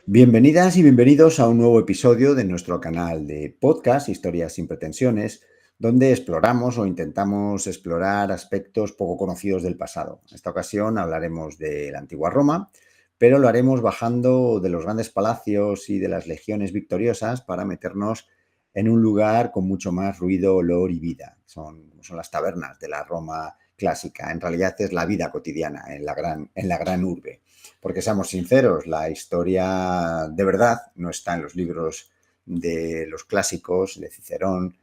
Bienvenidas y bienvenidos a un nuevo episodio de nuestro canal de podcast Historias sin pretensiones, donde exploramos o intentamos explorar aspectos poco conocidos del pasado. En esta ocasión hablaremos de la antigua Roma, pero lo haremos bajando de los grandes palacios y de las legiones victoriosas para meternos en un lugar con mucho más ruido, olor y vida. Son las tabernas de la Roma clásica. En realidad es la vida cotidiana en la gran urbe. Porque seamos sinceros, la historia de verdad no está en los libros de los clásicos, de Cicerón,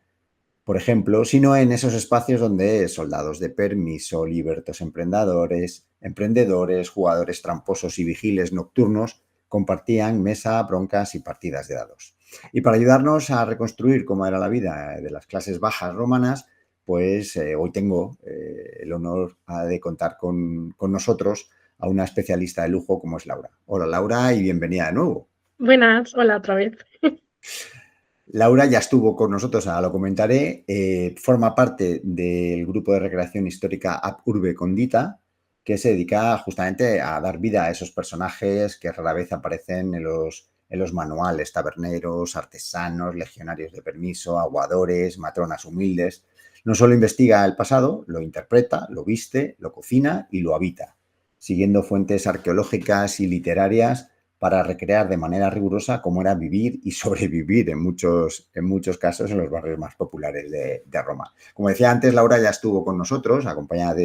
por ejemplo, sino en esos espacios donde soldados de permiso, libertos emprendedores, jugadores tramposos y vigiles nocturnos compartían mesa, broncas y partidas de dados. Y para ayudarnos a reconstruir cómo era la vida de las clases bajas romanas, pues hoy tengo el honor de contar con nosotros a una especialista de lujo como es Laura. Hola Laura y bienvenida de nuevo. Buenas, hola otra vez. Laura ya estuvo con nosotros, ahora lo comentaré, forma parte del grupo de recreación histórica Ab Urbe Condita, que se dedica justamente a dar vida a esos personajes que rara vez aparecen en los manuales: taberneros, artesanos, legionarios de permiso, aguadores, matronas humildes. No solo investiga el pasado, lo interpreta, lo viste, lo cocina y lo habita, siguiendo fuentes arqueológicas y literarias para recrear de manera rigurosa cómo era vivir y sobrevivir en muchos casos en los barrios más populares de Roma. Como decía antes, Laura ya estuvo con nosotros, acompañada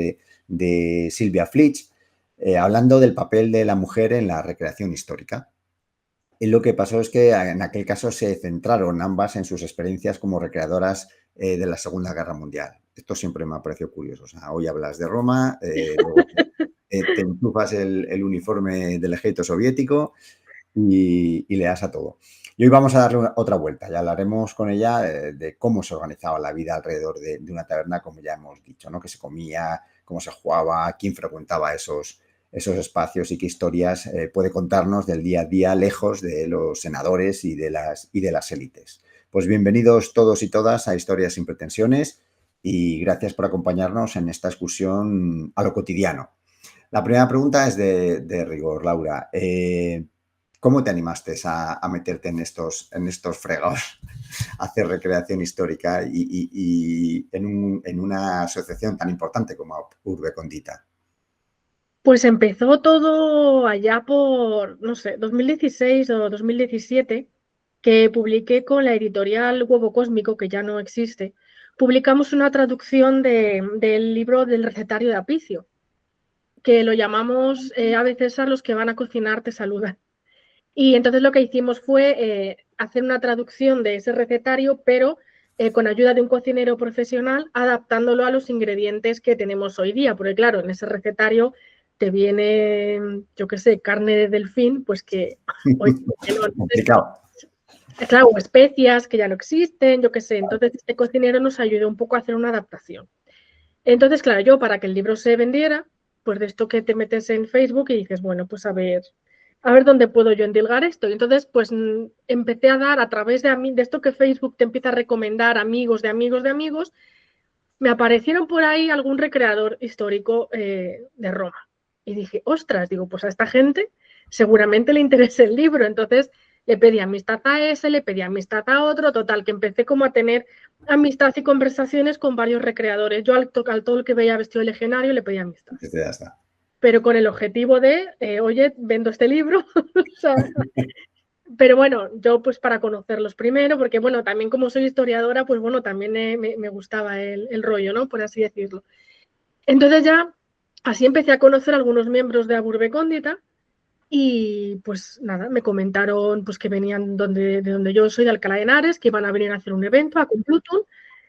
de Silvia Flitsch, hablando del papel de la mujer en la recreación histórica. Y lo que pasó es que en aquel caso se centraron ambas en sus experiencias como recreadoras de la Segunda Guerra Mundial. Esto siempre me ha parecido curioso. O sea, hoy hablas de Roma, luego te enchufas el uniforme del ejército soviético y le das a todo. Y hoy vamos a darle otra vuelta. Ya hablaremos con ella de cómo se organizaba la vida alrededor de una taberna, como ya hemos dicho, ¿no? Qué se comía, cómo se jugaba, quién frecuentaba esos espacios y qué historias puede contarnos del día a día lejos de los senadores y de las élites. Pues bienvenidos todos y todas a Historias sin pretensiones y gracias por acompañarnos en esta excursión a lo cotidiano. La primera pregunta es de rigor, Laura. ¿Cómo te animaste a meterte en estos fregados, a hacer recreación histórica y en una asociación tan importante como Urbe Condita? Pues empezó todo allá por, no sé, 2016 o 2017, que publiqué con la editorial Huevo Cósmico, que ya no existe. Publicamos una traducción del libro del recetario de Apicio, que lo llamamos a veces a los que van a cocinar te saludan. Y entonces lo que hicimos fue hacer una traducción de ese recetario, pero con ayuda de un cocinero profesional, adaptándolo a los ingredientes que tenemos hoy día. Porque claro, en ese recetario te viene, yo qué sé, carne de delfín, pues que hoy no. Entonces, Complicado. claro, o especias que ya no existen, yo qué sé. Entonces este cocinero nos ayudó un poco a hacer una adaptación. Entonces, claro, yo para que el libro se vendiera, pues de esto que te metes en Facebook y dices, bueno, pues a ver dónde puedo yo endilgar esto. Y entonces, pues empecé a dar a través de esto que Facebook te empieza a recomendar amigos de amigos de amigos, me aparecieron por ahí algún recreador histórico de Roma. Y dije, ostras, digo, pues a esta gente seguramente le interesa el libro. Entonces le pedí amistad a ese, le pedí amistad a otro, total, que empecé como a tener amistad y conversaciones con varios recreadores. Yo al todo el que veía vestido de legionario le pedí amistad. Ya está. Pero con el objetivo de, oye, vendo este libro. O sea, pero bueno, yo pues para conocerlos primero, porque bueno, también como soy historiadora, pues bueno, también me gustaba el rollo, ¿no? Por así decirlo. Entonces ya así empecé a conocer a algunos miembros de Aburbe Cóndita y pues nada, me comentaron pues que venían de donde yo soy, de Alcalá de Henares, que iban a venir a hacer un evento a Complutum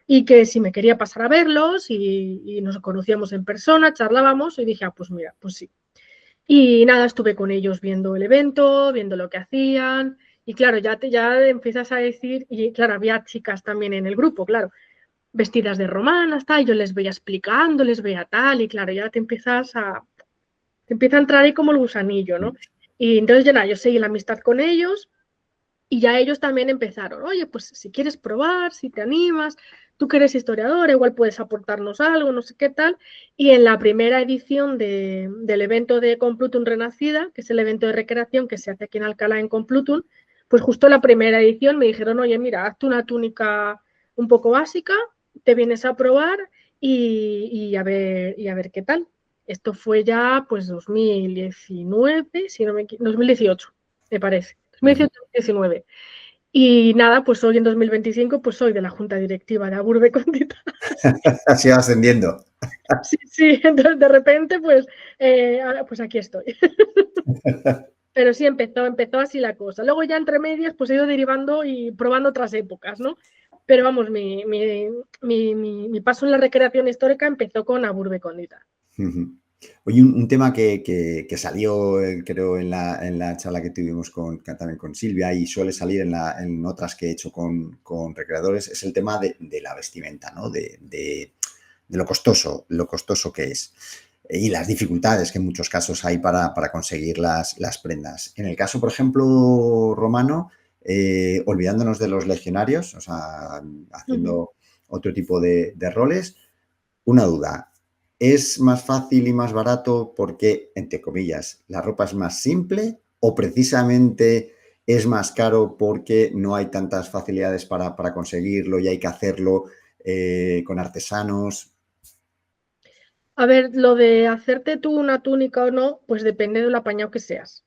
y que si me quería pasar a verlos y nos conocíamos en persona, charlábamos y dije, ah, pues mira, pues sí. Y nada, estuve con ellos viendo el evento, viendo lo que hacían. Y claro, ya empiezas a decir, y claro, había chicas también en el grupo, claro, vestidas de romanas, tal, y yo les veía explicando, les veía tal, y claro, ya te empieza a entrar ahí como el gusanillo, ¿no? Y entonces ya nada, yo seguí la amistad con ellos, y ya ellos también empezaron, oye, pues si quieres probar, si te animas, tú que eres historiadora, igual puedes aportarnos algo, no sé qué tal. Y en la primera edición del evento de Complutum Renacida, que es el evento de recreación que se hace aquí en Alcalá en Complutum, pues justo la primera edición me dijeron, oye, mira, hazte una túnica un poco básica, te vienes a probar y a ver qué tal. Esto fue ya pues 2019, si no me 2018, me parece. 2018-2019. Y nada, pues hoy en 2025 pues soy de la junta directiva de Aburbe Condita. Así va ascendiendo. Sí, sí, entonces de repente ahora, pues aquí estoy. Pero sí, empezó así la cosa. Luego ya entre medias pues he ido derivando y probando otras épocas, ¿no? Pero vamos, mi paso en la recreación histórica empezó con Aburbe Condita. Oye, un tema que salió, creo, en la charla que tuvimos también con Silvia y suele salir en otras que he hecho con recreadores, es el tema de la vestimenta, ¿no? De lo costoso que es y las dificultades que en muchos casos hay para conseguir las prendas. En el caso, por ejemplo, romano, olvidándonos de los legionarios, o sea, haciendo otro tipo de roles, una duda. ¿Es más fácil y más barato porque, entre comillas, la ropa es más simple o precisamente es más caro porque no hay tantas facilidades para conseguirlo y hay que hacerlo con artesanos? A ver, lo de hacerte tú una túnica o no, pues depende de lo apañado que seas.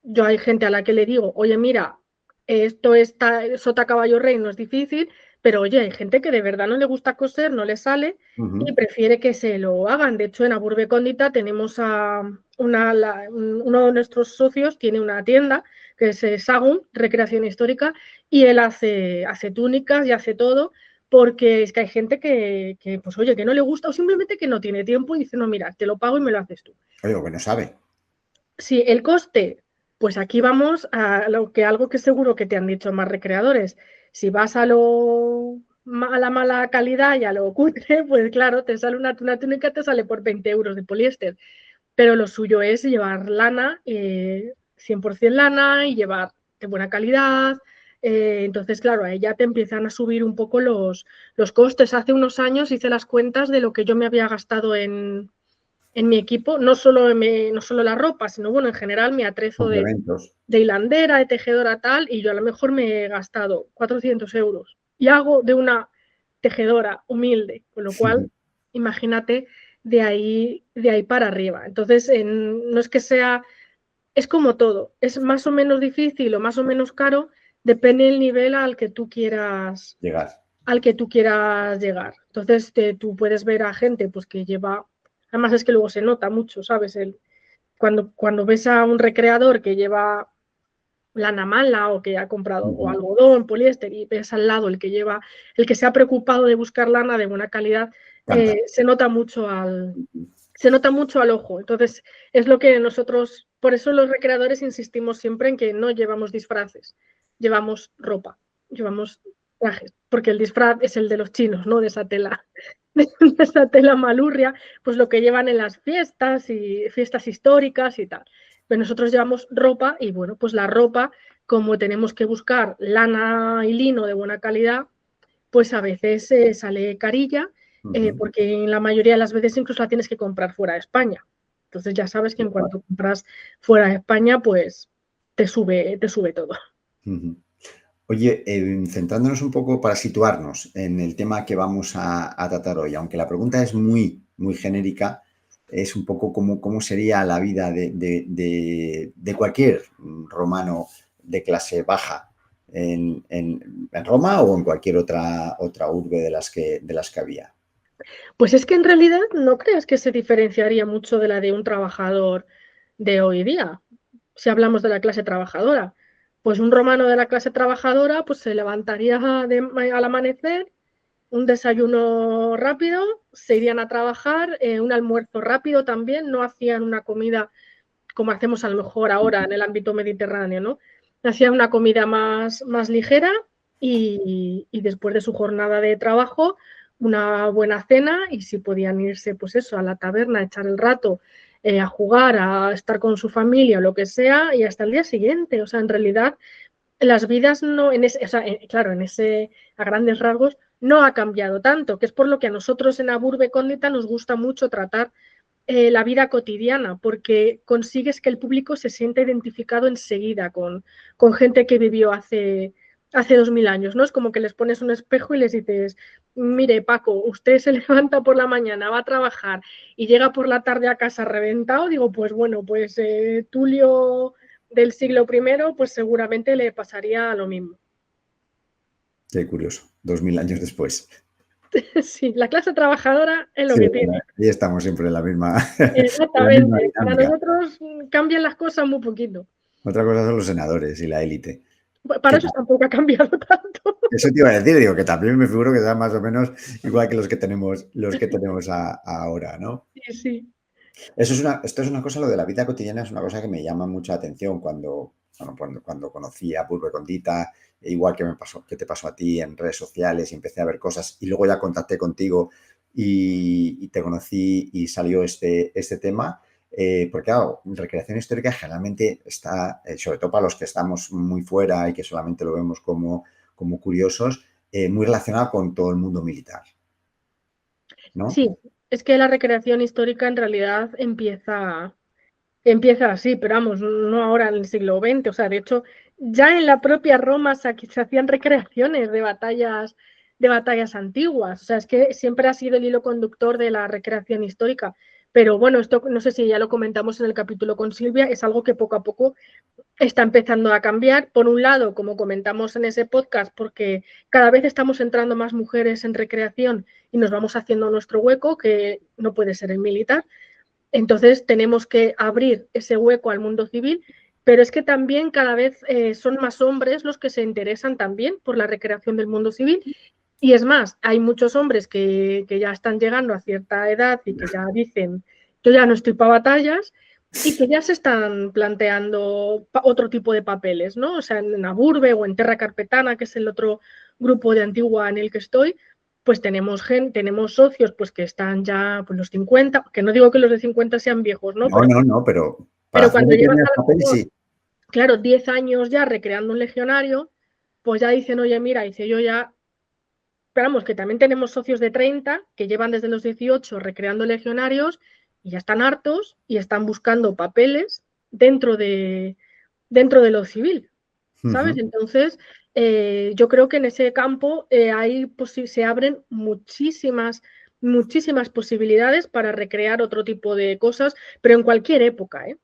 Yo hay gente a la que le digo, oye, mira, esto está sota caballo rey, no es difícil, pero oye, hay gente que de verdad no le gusta coser, no le sale y prefiere que se lo hagan. De hecho, en Aburbe Condita tenemos uno de nuestros socios, tiene una tienda que es Sagún, Recreación Histórica, y él hace túnicas y hace todo, porque es que hay gente pues oye, que no le gusta o simplemente que no tiene tiempo y dice, no, mira, te lo pago y me lo haces tú. Oye, que no sabe. Sí, el coste, pues aquí vamos a algo que seguro que te han dicho más recreadores. Si vas a la mala calidad y a lo cutre, pues claro, te sale una túnica, te sale por 20 euros de poliéster. Pero lo suyo es llevar lana, 100% lana y llevar de buena calidad. Entonces, claro, ahí ya te empiezan a subir un poco los costes. Hace unos años hice las cuentas de lo que yo me había gastado en mi equipo, no solo la ropa, sino bueno, en general mi atrezo Complementos. de hilandera, de tejedora tal, y yo a lo mejor me he gastado 400 euros y hago de una tejedora humilde, con lo cual, imagínate de ahí para arriba. Entonces, no es que sea, es como todo, es más o menos difícil o más o menos caro, depende del nivel Llegar. al que tú quieras llegar. Entonces, tú puedes ver a gente pues que lleva, además es que luego se nota mucho, ¿sabes? Cuando ves a un recreador que lleva lana mala o que ha comprado o algodón, poliéster y ves al lado el que se ha preocupado de buscar lana de buena calidad, Canta. se nota mucho al ojo. Entonces, es lo que nosotros, por eso los recreadores insistimos siempre en que no llevamos disfraces, llevamos ropa, llevamos trajes, porque el disfraz es el de los chinos, ¿no? De esa tela, de esa tela malurria, pues lo que llevan en las fiestas y fiestas históricas y tal. Pero nosotros llevamos ropa y bueno, pues la ropa, como tenemos que buscar lana y lino de buena calidad, pues a veces sale carilla, porque en la mayoría de las veces incluso la tienes que comprar fuera de España. Entonces ya sabes que en cuanto compras fuera de España, pues te sube todo. Oye, centrándonos un poco para situarnos en el tema que vamos a tratar hoy, aunque la pregunta es muy, muy genérica, es un poco cómo sería la vida de cualquier romano de clase baja en Roma o en cualquier otra urbe de las que había. Pues es que en realidad no creas que se diferenciaría mucho de la de un trabajador de hoy día, si hablamos de la clase trabajadora. Pues un romano de la clase trabajadora pues se levantaría al amanecer, un desayuno rápido, se irían a trabajar, un almuerzo rápido también, no hacían una comida como hacemos a lo mejor ahora en el ámbito mediterráneo, ¿no? Hacían una comida más ligera y después de su jornada de trabajo, una buena cena y si podían irse, pues eso, a la taberna, a echar el rato, a jugar, a estar con su familia o lo que sea y hasta el día siguiente. O sea, en realidad las vidas no, claro, a grandes rasgos, no ha cambiado tanto, que es por lo que a nosotros en Aburbe Cóndita nos gusta mucho tratar la vida cotidiana, porque consigues que el público se sienta identificado enseguida con gente que vivió hace 2000 años, ¿no? Es como que les pones un espejo y les dices, mire, Paco, usted se levanta por la mañana, va a trabajar y llega por la tarde a casa reventado, digo, pues bueno, pues Tulio del siglo I, pues seguramente le pasaría lo mismo. Qué curioso, 2000 años después. Sí, la clase trabajadora es lo Sí, que tiene. ahí estamos siempre en la misma, en la misma Exactamente. Para dinámica. nosotros cambian las cosas muy poquito. Otra cosa son los senadores y la élite. Para Que eso tampoco ha cambiado tanto. eso te iba a decir, digo, que también me figuro que sean más o menos igual que los que tenemos ahora, ¿no? Sí, sí. Esto es una cosa, lo de la vida cotidiana es una cosa que me llama mucha atención cuando, bueno, cuando conocí a Pulpe Condita, igual que me pasó, que te pasó a ti en redes sociales y empecé a ver cosas y luego ya contacté contigo y te conocí y salió este tema. Porque claro, recreación histórica generalmente está, sobre todo para los que estamos muy fuera y que solamente lo vemos como curiosos, muy relacionado con todo el mundo militar, ¿no? Sí, es que la recreación histórica en realidad empieza así, pero vamos, no ahora en el siglo XX. O sea, de hecho, ya en la propia Roma se hacían recreaciones de batallas antiguas. O sea, es que siempre ha sido el hilo conductor de la recreación histórica. Pero bueno, esto no sé si ya lo comentamos en el capítulo con Silvia, es algo que poco a poco está empezando a cambiar. Por un lado, como comentamos en ese podcast, porque cada vez estamos entrando más mujeres en recreación y nos vamos haciendo nuestro hueco, que no puede ser el militar. Entonces tenemos que abrir ese hueco al mundo civil, pero es que también cada vez son más hombres los que se interesan también por la recreación del mundo civil. Y es más, hay muchos hombres que ya están llegando a cierta edad y que ya dicen, yo ya no estoy para batallas, y que ya se están planteando otro tipo de papeles, ¿no? O sea, en Aburbe o en Terra Carpetana, que es el otro grupo de Antigua en el que estoy, pues tenemos socios pues que están ya pues, los 50, que no digo que los de 50 sean viejos, ¿no? No, no, no, pero para Pero hacer cuando llevas pequeños a lo papeles mejor, sí. claro, 10 años ya recreando un legionario, pues ya dicen, oye, mira, dice yo ya, esperamos que también tenemos socios de 30 que llevan desde los 18 recreando legionarios y ya están hartos y están buscando papeles dentro de lo civil, ¿sabes? Ujú. Entonces, yo creo que en ese campo ahí pues, se abren muchísimas posibilidades para recrear otro tipo de cosas, pero en cualquier época, ¿eh?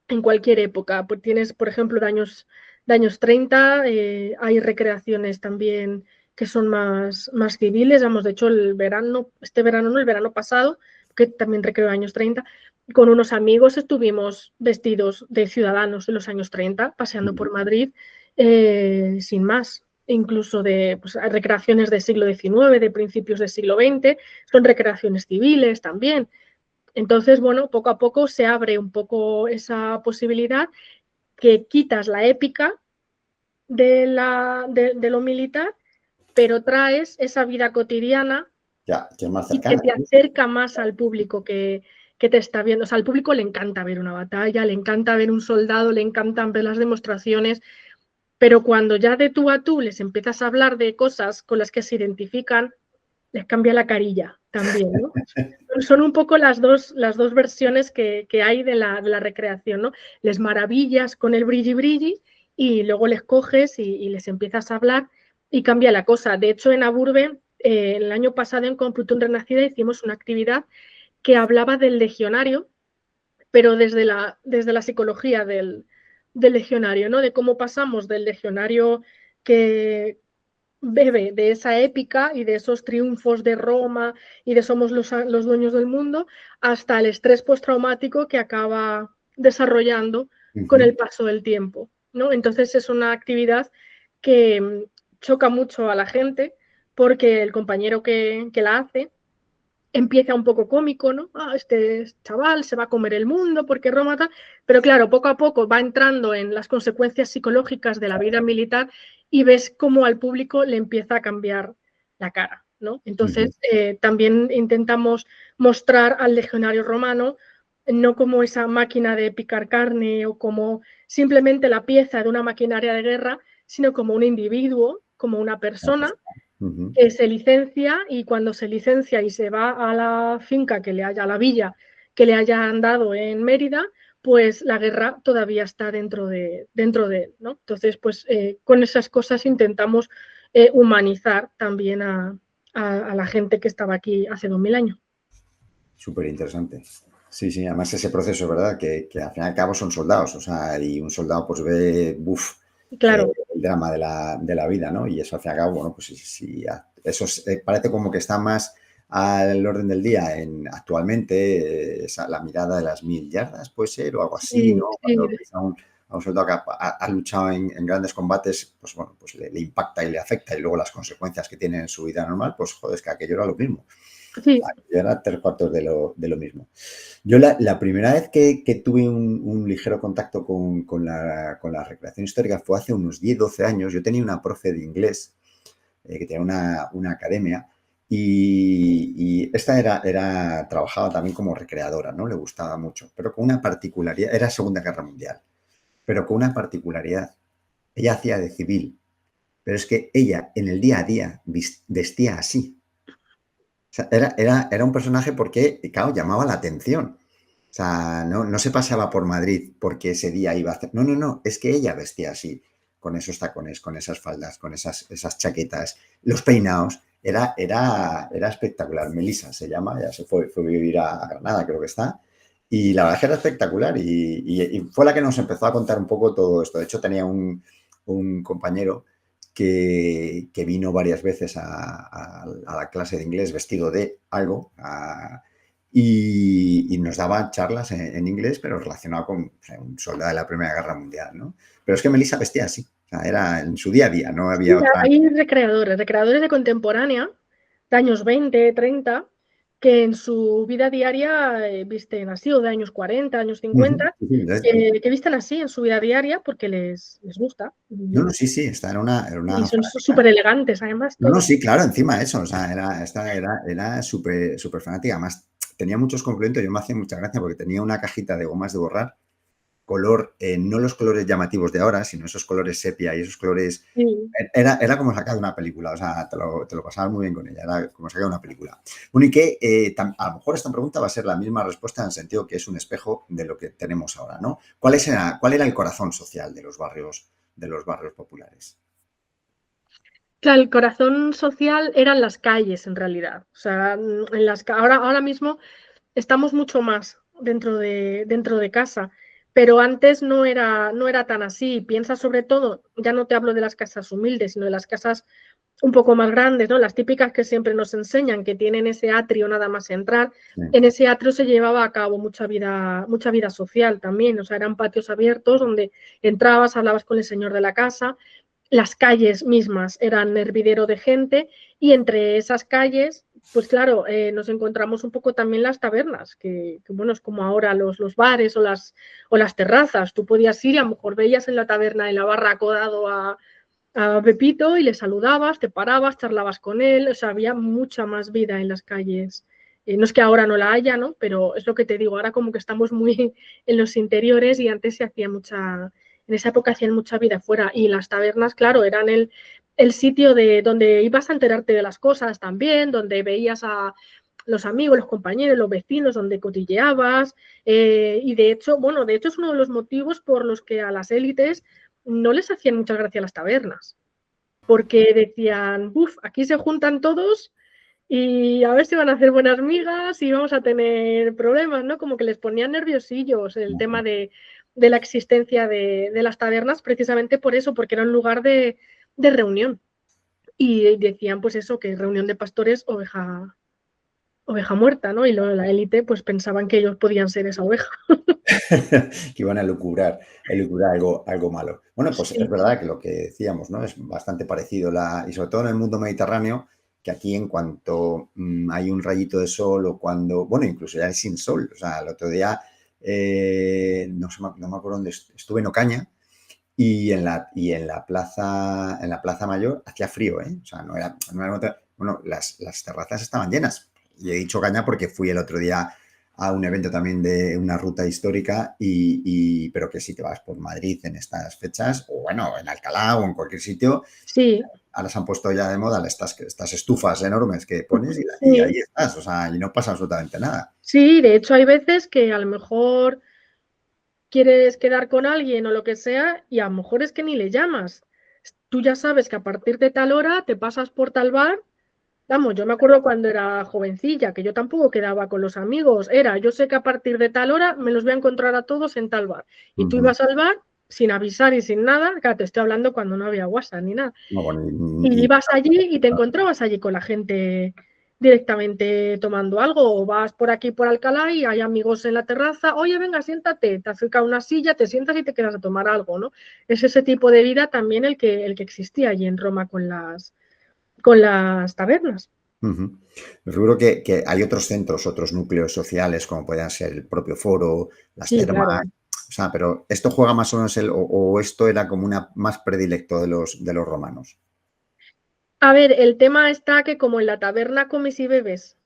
En cualquier época. Pues tienes, por ejemplo, de años 30, hay recreaciones también que son más civiles. Vamos, de hecho, este verano no, el verano pasado, que también recreo años 30, con unos amigos estuvimos vestidos de ciudadanos de los años 30, paseando por Madrid, sin más. Incluso de pues, recreaciones del siglo XIX, de principios del siglo XX, son recreaciones civiles también. Entonces, bueno, poco a poco se abre un poco esa posibilidad, que quitas la épica de lo militar, pero traes esa vida cotidiana Ya, que es más y que cercana. te acerca más al público que te está viendo. O sea, al público le encanta ver una batalla, le encanta ver un soldado, le encantan ver las demostraciones, pero cuando ya de tú a tú les empiezas a hablar de cosas con las que se identifican, les cambia la carilla también, ¿no? Son un poco las dos versiones que hay de la recreación, ¿no? Les maravillas con el brilli brilli y luego les coges y les empiezas a hablar y cambia la cosa. De hecho, en Aburbe, el año pasado en Complutum Renacida hicimos una actividad que hablaba del legionario, pero desde la psicología del legionario, ¿no? De cómo pasamos del legionario que bebe de esa épica y de esos triunfos de Roma y de somos los dueños del mundo, hasta el estrés postraumático que acaba desarrollando con Ujú. el paso del tiempo, ¿no? Entonces es una actividad que choca mucho a la gente, porque el compañero que la hace empieza un poco cómico, ¿no? Este chaval se va a comer el mundo porque Roma tal, pero claro, poco a poco va entrando en las consecuencias psicológicas de la vida militar y ves cómo al público le empieza a cambiar la cara, ¿no? Ujú. Entonces, también intentamos mostrar al legionario romano no como esa máquina de picar carne o como simplemente la pieza de una maquinaria de guerra, sino como un individuo, como una persona Ujú. que se licencia y cuando se licencia y se va a la finca a la villa que le hayan dado en Mérida, pues la guerra todavía está dentro de él, ¿no? Entonces, pues con esas cosas intentamos humanizar también a la gente que estaba aquí hace 2000 años. Súper interesante. Sí, sí, además ese proceso, ¿verdad? Que al fin y al cabo son soldados, o sea, y un soldado pues ve, Claro, el drama de la vida, ¿no? Y eso al fin y al cabo, bueno, pues sí, sí, eso parece como que está más al orden del día actualmente, la mirada de las 1000 yardas, puede ser, o algo así, sí, ¿no? sí, Cuando ves a un soldado que ha luchado en grandes combates, pues bueno, pues le impacta y le afecta, y luego las consecuencias que tiene en su vida normal, pues joder, es que aquello era lo mismo. sí. Yo era 3/4 de lo mismo. Yo la primera vez que tuve un ligero contacto con la recreación histórica fue hace unos 10, 12 años. Yo tenía una profe de inglés que tenía una academia y esta trabajaba también como recreadora, ¿no? Le gustaba mucho, pero con una particularidad, era Segunda Guerra Mundial, pero con una particularidad. Ella hacía de civil, pero es que ella en el día a día vestía así. O sea, era un personaje porque, claro, llamaba la atención. O sea, no se paseaba por Madrid porque ese día iba a hacer. No, no, no. Es que ella vestía así, con esos tacones, con esas faldas, con esas chaquetas, los peinados. Era espectacular. Melissa se llama, ya se fue a vivir a Granada, creo que está. Y la verdad es que era espectacular. Y fue la que nos empezó a contar un poco todo esto. De hecho, tenía un compañero que vino varias veces a la clase de inglés vestido de algo y nos daba charlas en inglés, pero relacionado con, o sea, un soldado de la Primera Guerra Mundial, ¿no? Pero es que Melissa vestía así, o sea, era en su día a día, no Sí, había otra. hay recreadores de contemporánea, de años 20, 30, que en su vida diaria visten así, o de años 40, años Ujú, 50, sí, sí, que visten así en su vida diaria porque les gusta. no, no, sí, sí, esta era Y una son fanática. súper elegantes, además, No, no, todos. sí, claro, encima de eso, o sea, era súper súper fanática, además tenía muchos complementos, yo me hacía mucha gracia porque tenía una cajita de gomas de borrar color, no los colores llamativos de ahora, sino esos colores sepia y esos colores. Sí. Era como sacar una película, o sea, te lo pasabas muy bien con ella, era como sacar una película. Bueno, y que a lo mejor esta pregunta va a ser la misma respuesta en el sentido que es un espejo de lo que tenemos ahora, ¿no? ¿Cuál era el corazón social de los barrios populares? Claro, el corazón social eran las calles, en realidad. O sea, ahora mismo estamos mucho más dentro de casa, pero antes no era tan así. Piensa sobre todo, ya no te hablo de las casas humildes, sino de las casas un poco más grandes, ¿no? Las típicas que siempre nos enseñan, que tienen ese atrio nada más entrar. Sí. En ese atrio se llevaba a cabo mucha vida social también, o sea, eran patios abiertos donde entrabas, hablabas con el señor de la casa, las calles mismas eran hervidero de gente y entre esas calles, pues claro, nos encontramos un poco también las tabernas, bueno, es como ahora los bares o las terrazas. Tú podías ir y a lo mejor veías en la taberna, en la barra acodado a Pepito y le saludabas, te parabas, charlabas con él, o sea, había mucha más vida en las calles. No es que ahora no la haya, ¿no? Pero es lo que te digo, ahora como que estamos muy en los interiores y antes se hacía en esa época hacían mucha vida afuera y las tabernas, claro, eran el sitio donde ibas a enterarte de las cosas también, donde veías a los amigos, los compañeros, los vecinos, donde cotilleabas y de hecho, bueno, de hecho es uno de los motivos por los que a las élites no les hacían mucha gracia las tabernas, porque decían, uff, aquí se juntan todos y a ver si van a hacer buenas migas y vamos a tener problemas, ¿no? Como que les ponían nerviosillos el tema de la existencia de las tabernas, precisamente por eso, porque era un lugar de reunión. Y decían, pues eso, que reunión de pastores, oveja muerta, ¿no? Y luego la élite, pues pensaban que ellos podían ser esa oveja. Que iban a elucubrar algo malo. Bueno, pues es Sí, verdad que lo que decíamos, ¿no? Es bastante parecido, y sobre todo en el mundo mediterráneo, que aquí en cuanto hay un rayito de sol o cuando, bueno, incluso ya es sin sol, o sea, el otro día, no me acuerdo dónde estuve en Ocaña y en la plaza Mayor hacía frío, ¿eh? O sea, bueno, las terrazas estaban llenas. Y he dicho Ocaña porque fui el otro día a un evento también de una ruta histórica, pero que si te vas por Madrid en estas fechas, o bueno, en Alcalá o en cualquier sitio, sí, ahora se han puesto ya de moda estas estufas enormes que pones y Sí, ahí estás, o sea, y no pasa absolutamente nada. sí, de hecho hay veces que a lo mejor quieres quedar con alguien o lo que sea y a lo mejor es que ni le llamas. Tú ya sabes que a partir de tal hora te pasas por tal bar. Vamos, yo me acuerdo cuando era jovencilla, que yo tampoco quedaba con los amigos. Yo sé que a partir de tal hora me los voy a encontrar a todos en tal bar. Y tú Ujú. ibas al bar sin avisar y sin nada. Claro, te estoy hablando cuando no había WhatsApp ni nada. No, bueno, Y ibas allí y te encontrabas allí con la gente directamente tomando algo, o vas por aquí por Alcalá y hay amigos en la terraza, oye, venga, siéntate, te acerca una silla, te sientas y te quedas a tomar algo, ¿no? Es ese tipo de vida también el que existía allí en Roma con las tabernas. Ujú. Pero seguro que hay otros centros, otros núcleos sociales, como puedan ser el propio foro, las Sí, termas, claro. o sea, pero esto juega más o menos o esto era como una más predilecto de los romanos. A ver, el tema está que como en la taberna comes y bebes,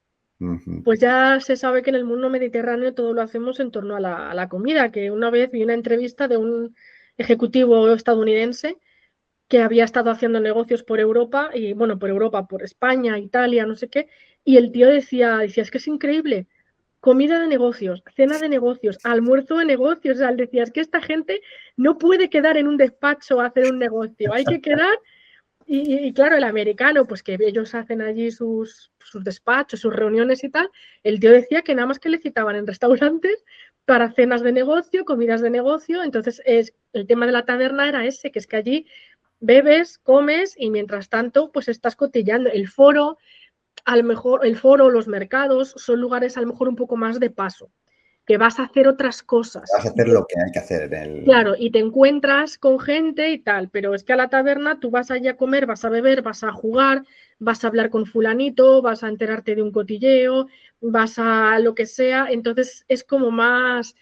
Ujú, pues ya se sabe que en el mundo mediterráneo todo lo hacemos en torno a la comida, que una vez vi una entrevista de un ejecutivo estadounidense que había estado haciendo negocios por Europa y, bueno, por Europa, por España, Italia, no sé qué, y el tío decía, es que es increíble, comida de negocios, cena de negocios, almuerzo de negocios, o sea, él decía, es que esta gente no puede quedar en un despacho a hacer un negocio, hay que quedar, y claro, el americano, pues que ellos hacen allí sus despachos, sus reuniones y tal, el tío decía que nada más que le citaban en restaurantes para cenas de negocio, comidas de negocio, entonces el tema de la taberna era ese, que es que allí bebes, comes y mientras tanto, pues estás cotillando. El foro, a lo mejor, el foro, los mercados son lugares a lo mejor un poco más de paso, que vas a hacer otras cosas. vas a hacer lo que hay que hacer Claro, y te encuentras con gente y tal, pero es que a la taberna tú vas allí a comer, vas a beber, vas a jugar, vas a hablar con fulanito, vas a enterarte de un cotilleo, vas a lo que sea, entonces es como más,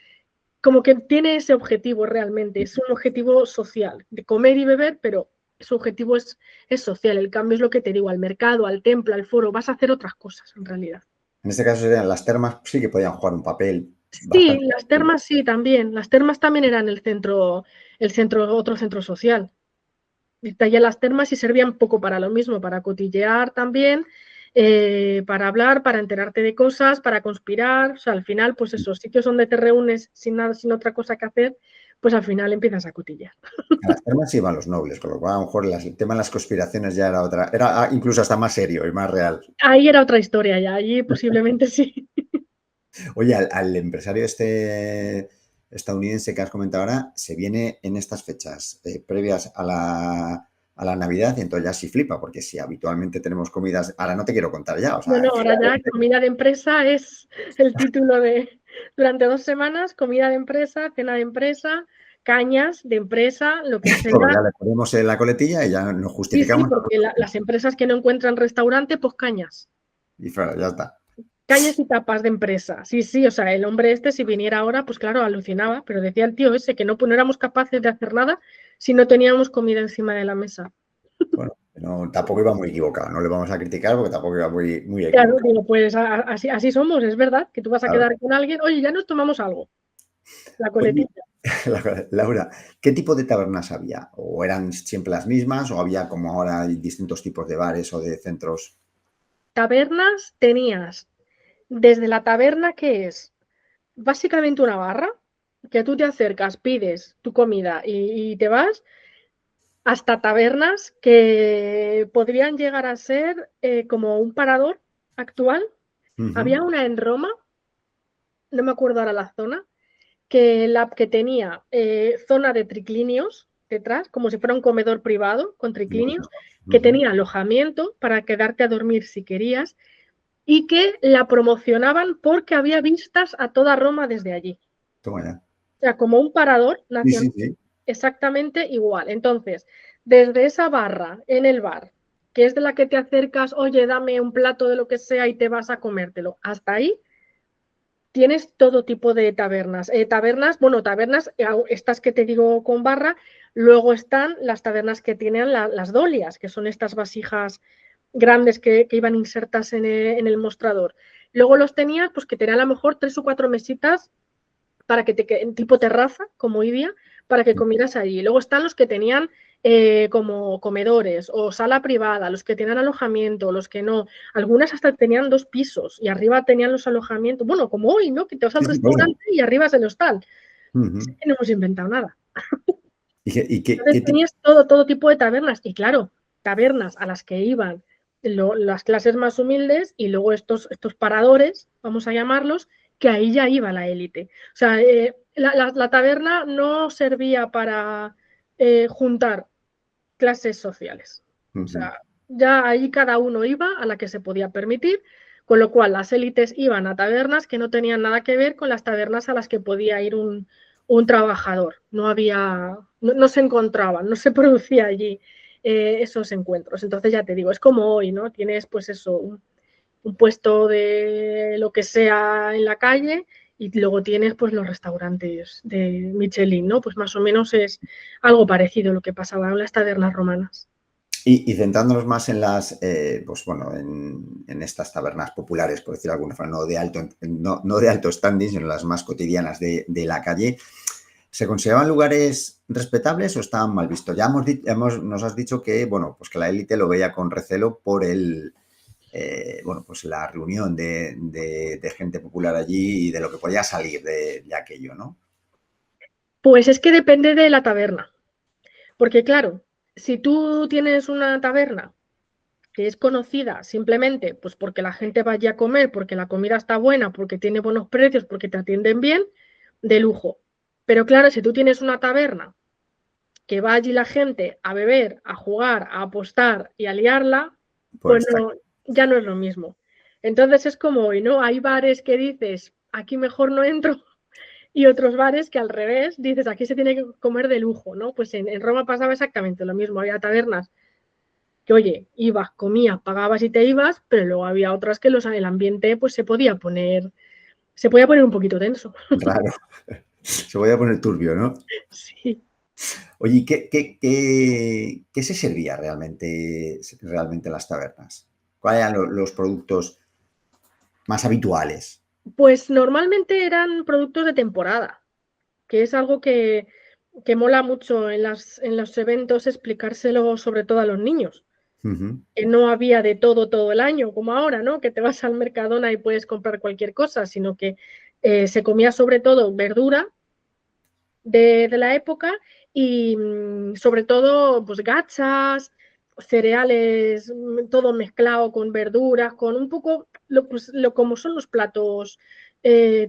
como que tiene ese objetivo realmente, es un objetivo social, de comer y beber, pero su objetivo es social. El cambio es lo que te digo, al mercado, al templo, al foro, vas a hacer otras cosas en realidad. En este caso serían las termas, sí que podían jugar un papel Sí, bastante las activo. termas sí, también. Las termas también eran otro centro social. Y allá las termas sí servían poco para lo mismo, para cotillear también, para hablar, para enterarte de cosas, para conspirar. O sea, al final, pues esos sitios donde te reúnes sin nada, sin otra cosa que hacer, pues al final empiezas a cotillear. A las termas iban los nobles, con lo cual a lo mejor el tema de las conspiraciones ya era otra, era incluso hasta más serio y más real. Ahí era otra historia ya, allí posiblemente sí. Oye, al empresario estadounidense que has comentado ahora, se viene en estas fechas previas a la Navidad y entonces ya sí flipa, porque si habitualmente tenemos comidas, ahora no te quiero contar ya, o No, sea, no, que ahora ya comida de empresa es el título durante 2 semanas, comida de empresa, cena de empresa, cañas de empresa, lo que sea. todo, ya le ponemos en la coletilla y ya nos Sí, sí, justificamos porque las empresas que no encuentran restaurante, pues cañas. y fuera, ya está. Cañas y tapas de empresa. Sí, sí, o sea, el hombre este, si viniera ahora, pues claro, alucinaba, pero decía el tío ese que no éramos capaces de hacer nada si no teníamos comida encima de la mesa. Bueno, no, tampoco iba muy equivocado, no le vamos a criticar porque tampoco iba muy, muy Claro, equivocado. digo, pues así somos, es verdad, que tú vas a Claro. quedar con alguien, oye, ya nos tomamos algo, la Oye, coletilla. Laura, ¿qué tipo de tabernas había? ¿O eran siempre las mismas? ¿O había como ahora hay distintos tipos de bares o de centros? Tabernas tenías, desde la taberna que es básicamente una barra, que tú te acercas, pides tu comida y te vas, hasta tabernas que podrían llegar a ser como un parador actual. Ujú, Había una en Roma, no me acuerdo ahora la zona, que tenía zona de triclinios detrás, como si fuera un comedor privado con bueno, triclinios, que ujú. tenía alojamiento para quedarte a dormir si querías y que la promocionaban porque había vistas a toda Roma desde allí. Toma ya. O sea, como un parador Sí, nacional sí, sí. exactamente igual. Entonces, desde esa barra en el bar, que es de la que te acercas, oye, dame un plato de lo que sea y te vas a comértelo, hasta ahí tienes todo tipo de tabernas. Tabernas, estas que te digo con barra, luego están las tabernas que tienen las dolias, que son estas vasijas grandes que iban insertas en el mostrador. Luego los tenías, pues que tenían a lo mejor 3 o 4 mesitas para que en tipo terraza, como hoy día, para que comieras allí. Luego están los que tenían como comedores o sala privada, los que tenían alojamiento, los que no. Algunas hasta tenían 2 pisos y arriba tenían los alojamientos. Bueno, como hoy, ¿no? Que te vas al Sí, sí, bueno. restaurante y arriba es el hostal. Sí Ujú. que no hemos inventado nada. ¿Y qué Entonces tipo? tenías todo tipo de tabernas y claro, tabernas a las que iban las clases más humildes y luego estos paradores, vamos a llamarlos, que ahí ya iba la élite. O sea, la taberna no servía para juntar clases sociales. O Ujú. sea, ya ahí cada uno iba a la que se podía permitir, con lo cual las élites iban a tabernas que no tenían nada que ver con las tabernas a las que podía ir un trabajador. No había, no se encontraban, no se producía allí esos encuentros. Entonces ya te digo, es como hoy, ¿no? Tienes pues eso, un puesto de lo que sea en la calle y luego tienes pues los restaurantes de Michelin, ¿no? Pues más o menos es algo parecido a lo que pasaba en las tabernas romanas. Y centrándonos más en las, pues bueno, en estas tabernas populares, por decirlo de alguna forma, no de alto standing, sino las más cotidianas de la calle, ¿se consideraban lugares respetables o estaban mal vistos? Ya nos has dicho que, bueno, pues que la élite lo veía con recelo por bueno, pues la reunión de gente popular allí y de lo que podía salir de aquello, ¿no? Pues es que depende de la taberna, porque claro, si tú tienes una taberna que es conocida simplemente pues porque la gente vaya a comer, porque la comida está buena, porque tiene buenos precios, porque te atienden bien, de lujo. Pero claro, si tú tienes una taberna que va allí la gente a beber, a jugar, a apostar y a liarla, Pues pues está. no, ya no es lo mismo. Entonces es como hoy, ¿no? Hay bares que dices, aquí mejor no entro, y otros bares que al revés, dices, aquí se tiene que comer de lujo, ¿no? Pues en Roma pasaba exactamente lo mismo, había tabernas que, oye, ibas, comías, pagabas y te ibas, pero luego había otras que el ambiente pues se podía poner un poquito tenso. Raro. Se voy a poner turbio, ¿no? Sí. Oye, ¿qué se servía realmente en las tabernas? ¿Cuáles eran los productos más habituales? Pues normalmente eran productos de temporada, que es algo que mola mucho en los eventos explicárselo sobre todo a los niños. Ujú. Que no había de todo el año, como ahora, ¿no? Que te vas al Mercadona y puedes comprar cualquier cosa, sino que se comía sobre todo verdura de la época y sobre todo pues gachas, cereales, todo mezclado con verduras, con un poco pues, como son los platos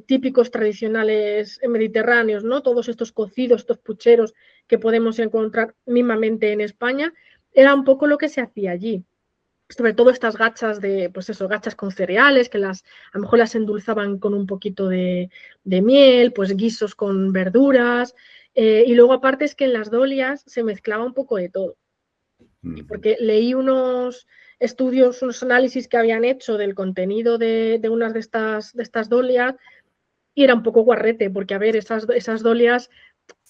típicos tradicionales mediterráneos, ¿no? Todos estos cocidos, estos pucheros que podemos encontrar mismamente en España, era un poco lo que se hacía allí sobre todo estas gachas pues eso, gachas con cereales, que a lo mejor las endulzaban con un poquito de miel, pues guisos con verduras, y luego aparte es que en las dolias se mezclaba un poco de todo, Ujú. porque leí unos estudios, unos análisis que habían hecho del contenido de unas de estas dolias, y era un poco guarrete, porque a ver, esas dolias,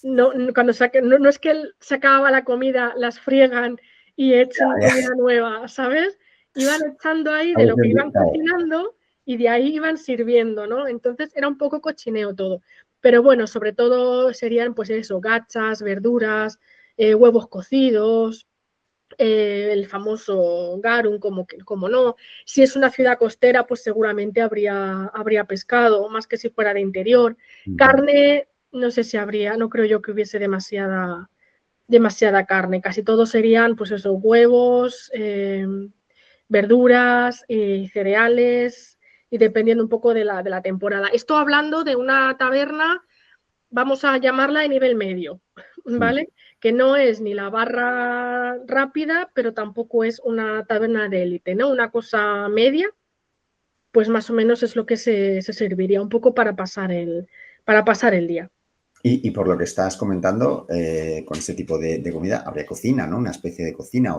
cuando no es que se acababa la comida, las friegan y echen Ya, comida nueva, ¿sabes? Iban echando ahí a de lo que veces, iban claro. cocinando y de ahí iban sirviendo, ¿no? Entonces era un poco cochineo todo. Pero bueno, sobre todo serían pues eso, gachas, verduras, huevos cocidos, el famoso garum, como no. Si es una ciudad costera, pues seguramente habría pescado, más que si fuera de interior. Ujú. Carne, no sé si habría, no creo yo que hubiese demasiada carne. Casi todos serían, pues eso, huevos, verduras, cereales, y dependiendo un poco de la temporada. Esto hablando de una taberna, vamos a llamarla de nivel medio, Ujú. ¿vale? Que no es ni la barra rápida, pero tampoco es una taberna de élite, ¿no? Una cosa media, pues más o menos es lo que se serviría un poco para pasar el día. Y por lo que estás comentando, con este tipo de comida, habría cocina, ¿no? Una especie de cocina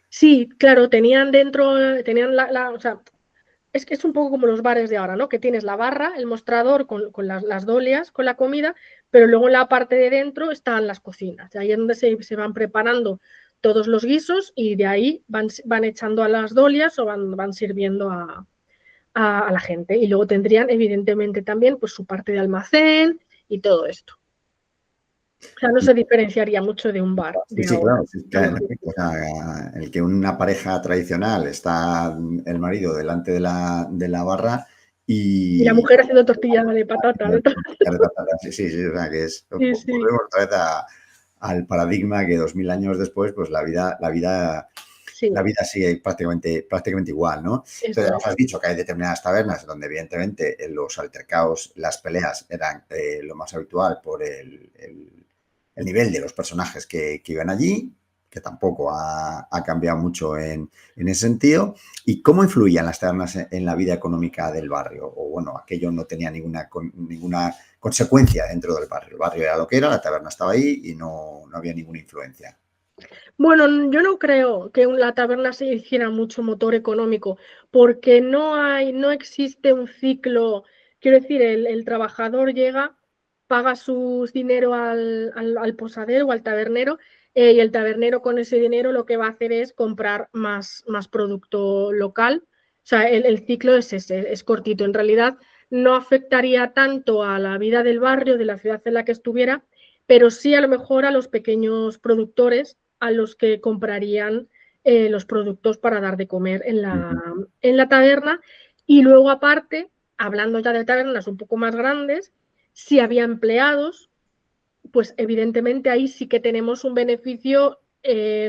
Sí, claro, tenían dentro, tenían o sea, es que es un poco como los bares de ahora, ¿no? Que tienes la barra, el mostrador con las dolias, con la comida, pero luego en la parte de dentro están las cocinas. Ahí es donde se van preparando todos los guisos y de ahí van echando a las dolias o van sirviendo a la gente. Y luego tendrían, evidentemente, también pues, su parte de almacén y todo esto. O sea, no se diferenciaría mucho de un bar Sí, de sí, ahora. claro. Sí, A mi claro, juicio. o sea, el que una pareja tradicional está el marido delante de la barra Y la y mujer haciendo tortilla de patata, de todo. sí, sí, sí, o sea, que es, Sí, sí, volvemos otra vez al paradigma que 2000 años después, pues sí, la vida sigue prácticamente igual, ¿no? Entonces, eso es. has dicho que hay determinadas tabernas donde, evidentemente, los altercados, las peleas eran lo más habitual por el nivel de los personajes que iban allí, que tampoco ha cambiado mucho en ese sentido. ¿Y cómo influían las tabernas en la vida económica del barrio? O, bueno, aquello no tenía ninguna consecuencia dentro del barrio. El barrio era lo que era, la taberna estaba ahí y no había ninguna influencia. Bueno, yo no creo que la taberna se hiciera mucho motor económico, porque no existe un ciclo. Quiero decir, el trabajador llega, paga su dinero al posadero o al tabernero, y el tabernero con ese dinero lo que va a hacer es comprar más producto local. O sea, el ciclo es ese, es cortito. En realidad no afectaría tanto a la vida del barrio, de la ciudad en la que estuviera, pero sí a lo mejor a los pequeños productores a los que comprarían los productos para dar de comer en la taberna. Y luego, aparte, hablando ya de tabernas un poco más grandes, si había empleados, pues evidentemente ahí sí que tenemos un beneficio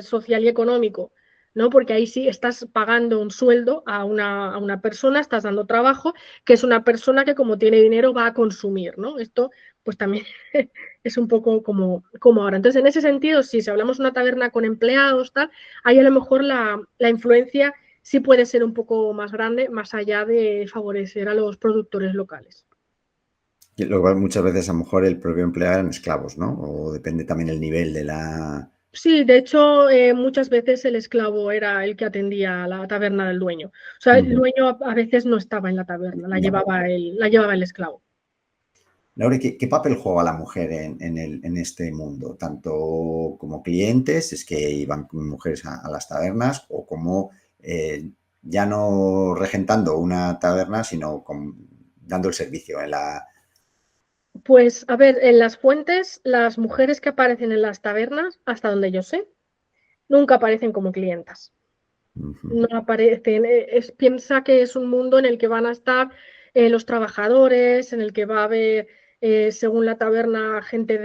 social y económico, ¿no? Porque ahí sí estás pagando un sueldo a una persona, estás dando trabajo, que es una persona que como tiene dinero va a consumir, ¿no? Esto pues también es un poco como ahora. Entonces, en ese sentido, si hablamos de una taberna con empleados, tal, ahí a lo mejor la influencia sí puede ser un poco más grande, más allá de favorecer a los productores locales. Y luego muchas veces a lo mejor el propio empleado eran esclavos, ¿no? O depende también el nivel de la... Sí, de hecho, muchas veces el esclavo era el que atendía a la taberna del dueño. O sea, el Ujú. dueño a veces no estaba en la taberna, Ya. la llevaba el esclavo. Laura, ¿qué papel juega la mujer en este mundo? Tanto como clientes, es que iban mujeres a las tabernas, o como ya no regentando una taberna, sino dando el servicio en la... Pues, a ver, en las fuentes, las mujeres que aparecen en las tabernas, hasta donde yo sé, nunca aparecen como clientas. Ujú. No aparecen, piensa que es un mundo en el que van a estar los trabajadores, en el que va a haber, según la taberna, gente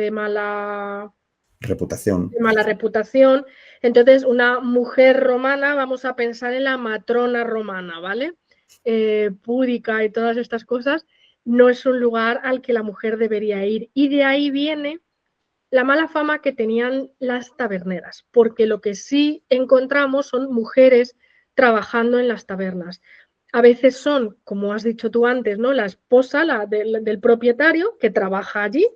Reputación. de mala reputación. Entonces, una mujer romana, vamos a pensar en la matrona romana, ¿vale? Púdica y todas estas cosas, no es un lugar al que la mujer debería ir. Y de ahí viene la mala fama que tenían las taberneras, porque lo que sí encontramos son mujeres trabajando en las tabernas. A veces son, como has dicho tú antes, ¿no? La esposa del propietario que trabaja allí,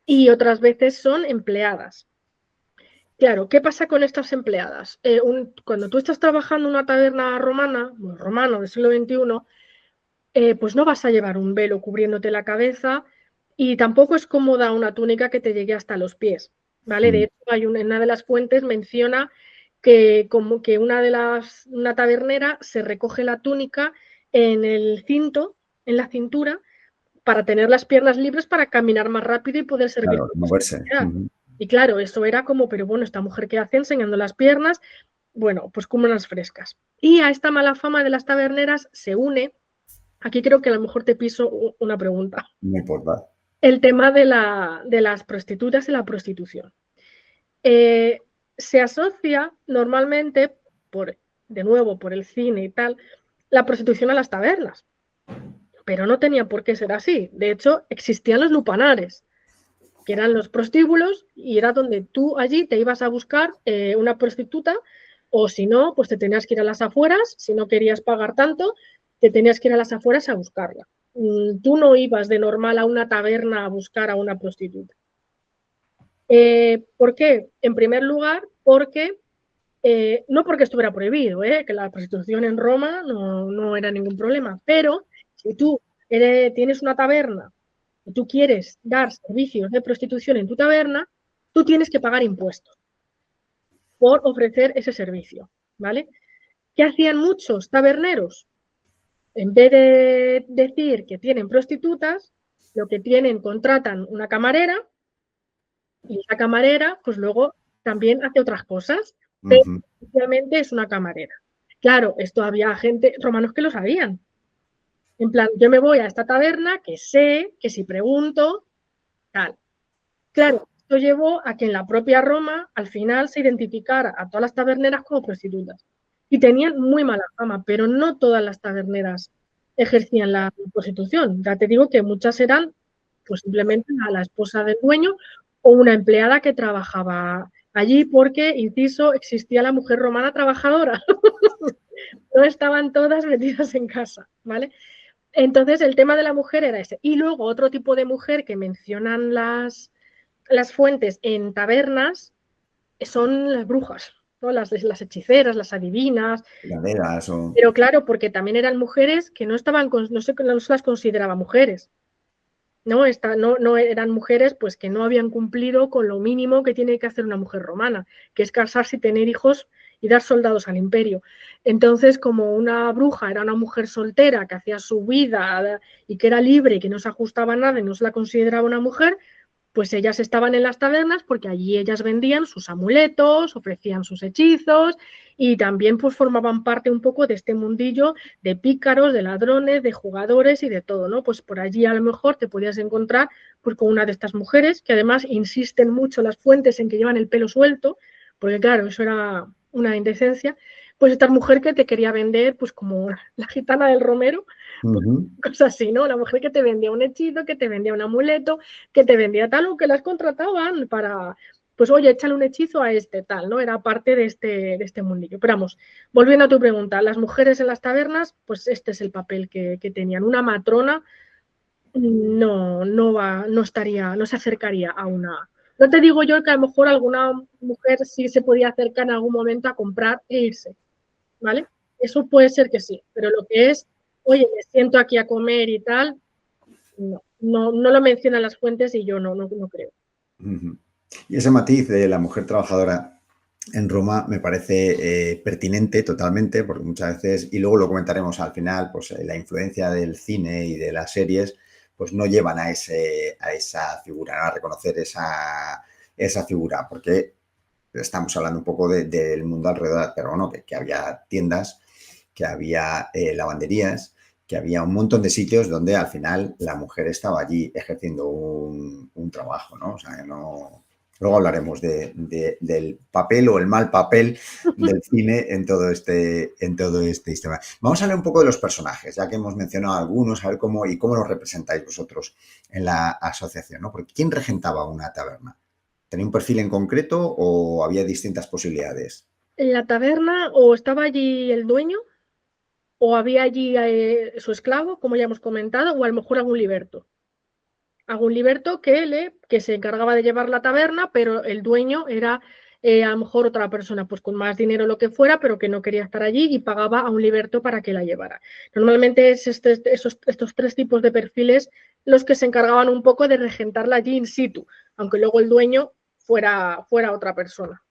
y otras veces son empleadas. Claro, ¿qué pasa con estas empleadas? Cuando tú estás trabajando en una taberna romana, bueno, romano del siglo XXI, pues no vas a llevar un velo cubriéndote la cabeza y tampoco es cómoda una túnica que te llegue hasta los pies, ¿vale? De Mm. hecho, en una de las fuentes menciona que como que una tabernera se recoge la túnica en el cinto, en la cintura, para tener las piernas libres para caminar más rápido y poder servir Claro, como se moverse. desea. Ujú. Y claro, eso era como, pero bueno, esta mujer qué hace enseñando las piernas, bueno, pues como unas frescas. Y a esta mala fama de las taberneras se une, aquí creo que a lo mejor te piso una pregunta, No importa. el tema de las prostitutas y la prostitución. Eh, Se asocia normalmente, de nuevo, por el cine y tal, la prostitución a las tabernas, pero no tenía por qué ser así. De hecho, existían los lupanares, que eran los prostíbulos, y era donde tú allí te ibas a buscar una prostituta, o si no, pues te tenías que ir a las afueras, si no querías pagar tanto, te tenías que ir a las afueras a buscarla. Tú no ibas de normal a una taberna a buscar a una prostituta. ¿Por qué? En primer lugar, porque no porque estuviera prohibido, que la prostitución en Roma no era ningún problema, pero si tú tienes una taberna y tú quieres dar servicios de prostitución en tu taberna, tú tienes que pagar impuestos por ofrecer ese servicio, ¿vale? ¿Qué hacían muchos taberneros? En vez de decir que tienen prostitutas, lo que tienen, contratan una camarera Y esa camarera, pues luego también hace otras cosas, pero Ujú. oficialmente es una camarera. Claro, esto había gente, romanos que lo sabían. En plan, yo me voy a esta taberna que sé que si pregunto, tal. Claro, esto llevó a que en la propia Roma al final se identificara a todas las taberneras como prostitutas. Y tenían muy mala fama, pero no todas las taberneras ejercían la prostitución. Ya te digo que muchas eran pues simplemente a la esposa del dueño o una empleada que trabajaba allí porque, inciso, existía la mujer romana trabajadora. No estaban todas metidas en casa, ¿vale? Entonces el tema de la mujer era ese. Y luego otro tipo de mujer que mencionan las fuentes en tabernas son las brujas, ¿no? Las hechiceras, las adivinas, Hiladeras o... pero claro, porque también eran mujeres que no estaban, no se las consideraba mujeres, ¿no? No eran mujeres pues que no habían cumplido con lo mínimo que tiene que hacer una mujer romana, que es casarse y tener hijos y dar soldados al imperio. Entonces, como una bruja era una mujer soltera que hacía su vida y que era libre y que no se ajustaba a nada y no se la consideraba una mujer, pues ellas estaban en las tabernas porque allí ellas vendían sus amuletos, ofrecían sus hechizos y también pues formaban parte un poco de este mundillo de pícaros, de ladrones, de jugadores y de todo, ¿no? Pues por allí a lo mejor te podías encontrar pues con una de estas mujeres que además insisten mucho las fuentes en que llevan el pelo suelto, porque claro, eso era una indecencia, pues esta mujer que te quería vender pues como la gitana del Romero, pues, Ujú. cosas así, ¿no? La mujer que te vendía un hechizo, que te vendía un amuleto, que te vendía tal o que las contrataban para, pues oye, échale un hechizo a este tal, ¿no? Era parte de este mundillo. Pero vamos, volviendo a tu pregunta, las mujeres en las tabernas, pues este es el papel que tenían. Una matrona no estaría, no se acercaría a una. No te digo yo que a lo mejor alguna mujer sí se podía acercar en algún momento a comprar e irse, ¿vale? Eso puede ser que sí, pero lo que es, oye, me siento aquí a comer y tal, no lo mencionan las fuentes y yo no creo. Ujú. Y ese matiz de la mujer trabajadora en Roma me parece pertinente totalmente, porque muchas veces, y luego lo comentaremos al final, pues la influencia del cine y de las series, pues no llevan a esa figura, ¿no? A reconocer esa figura, porque estamos hablando un poco del mundo alrededor, pero bueno, que había tiendas, que había lavanderías, que había un montón de sitios donde al final la mujer estaba allí ejerciendo un trabajo, ¿no? O sea, que no... Luego hablaremos del papel o el mal papel del cine en todo este sistema. Vamos a hablar un poco de los personajes, ya que hemos mencionado algunos, a ver cómo los representáis vosotros en la asociación, ¿no? Porque ¿quién regentaba una taberna? ¿Tenía un perfil en concreto o había distintas posibilidades? En la taberna o estaba allí el dueño o había allí su esclavo, como ya hemos comentado, o a lo mejor algún liberto que se encargaba de llevar la taberna, pero el dueño era a lo mejor otra persona, pues con más dinero o lo que fuera, pero que no quería estar allí y pagaba a un liberto para que la llevara. Normalmente es estos tres tipos de perfiles los que se encargaban un poco de regentarla allí in situ, aunque luego el dueño fuera otra persona.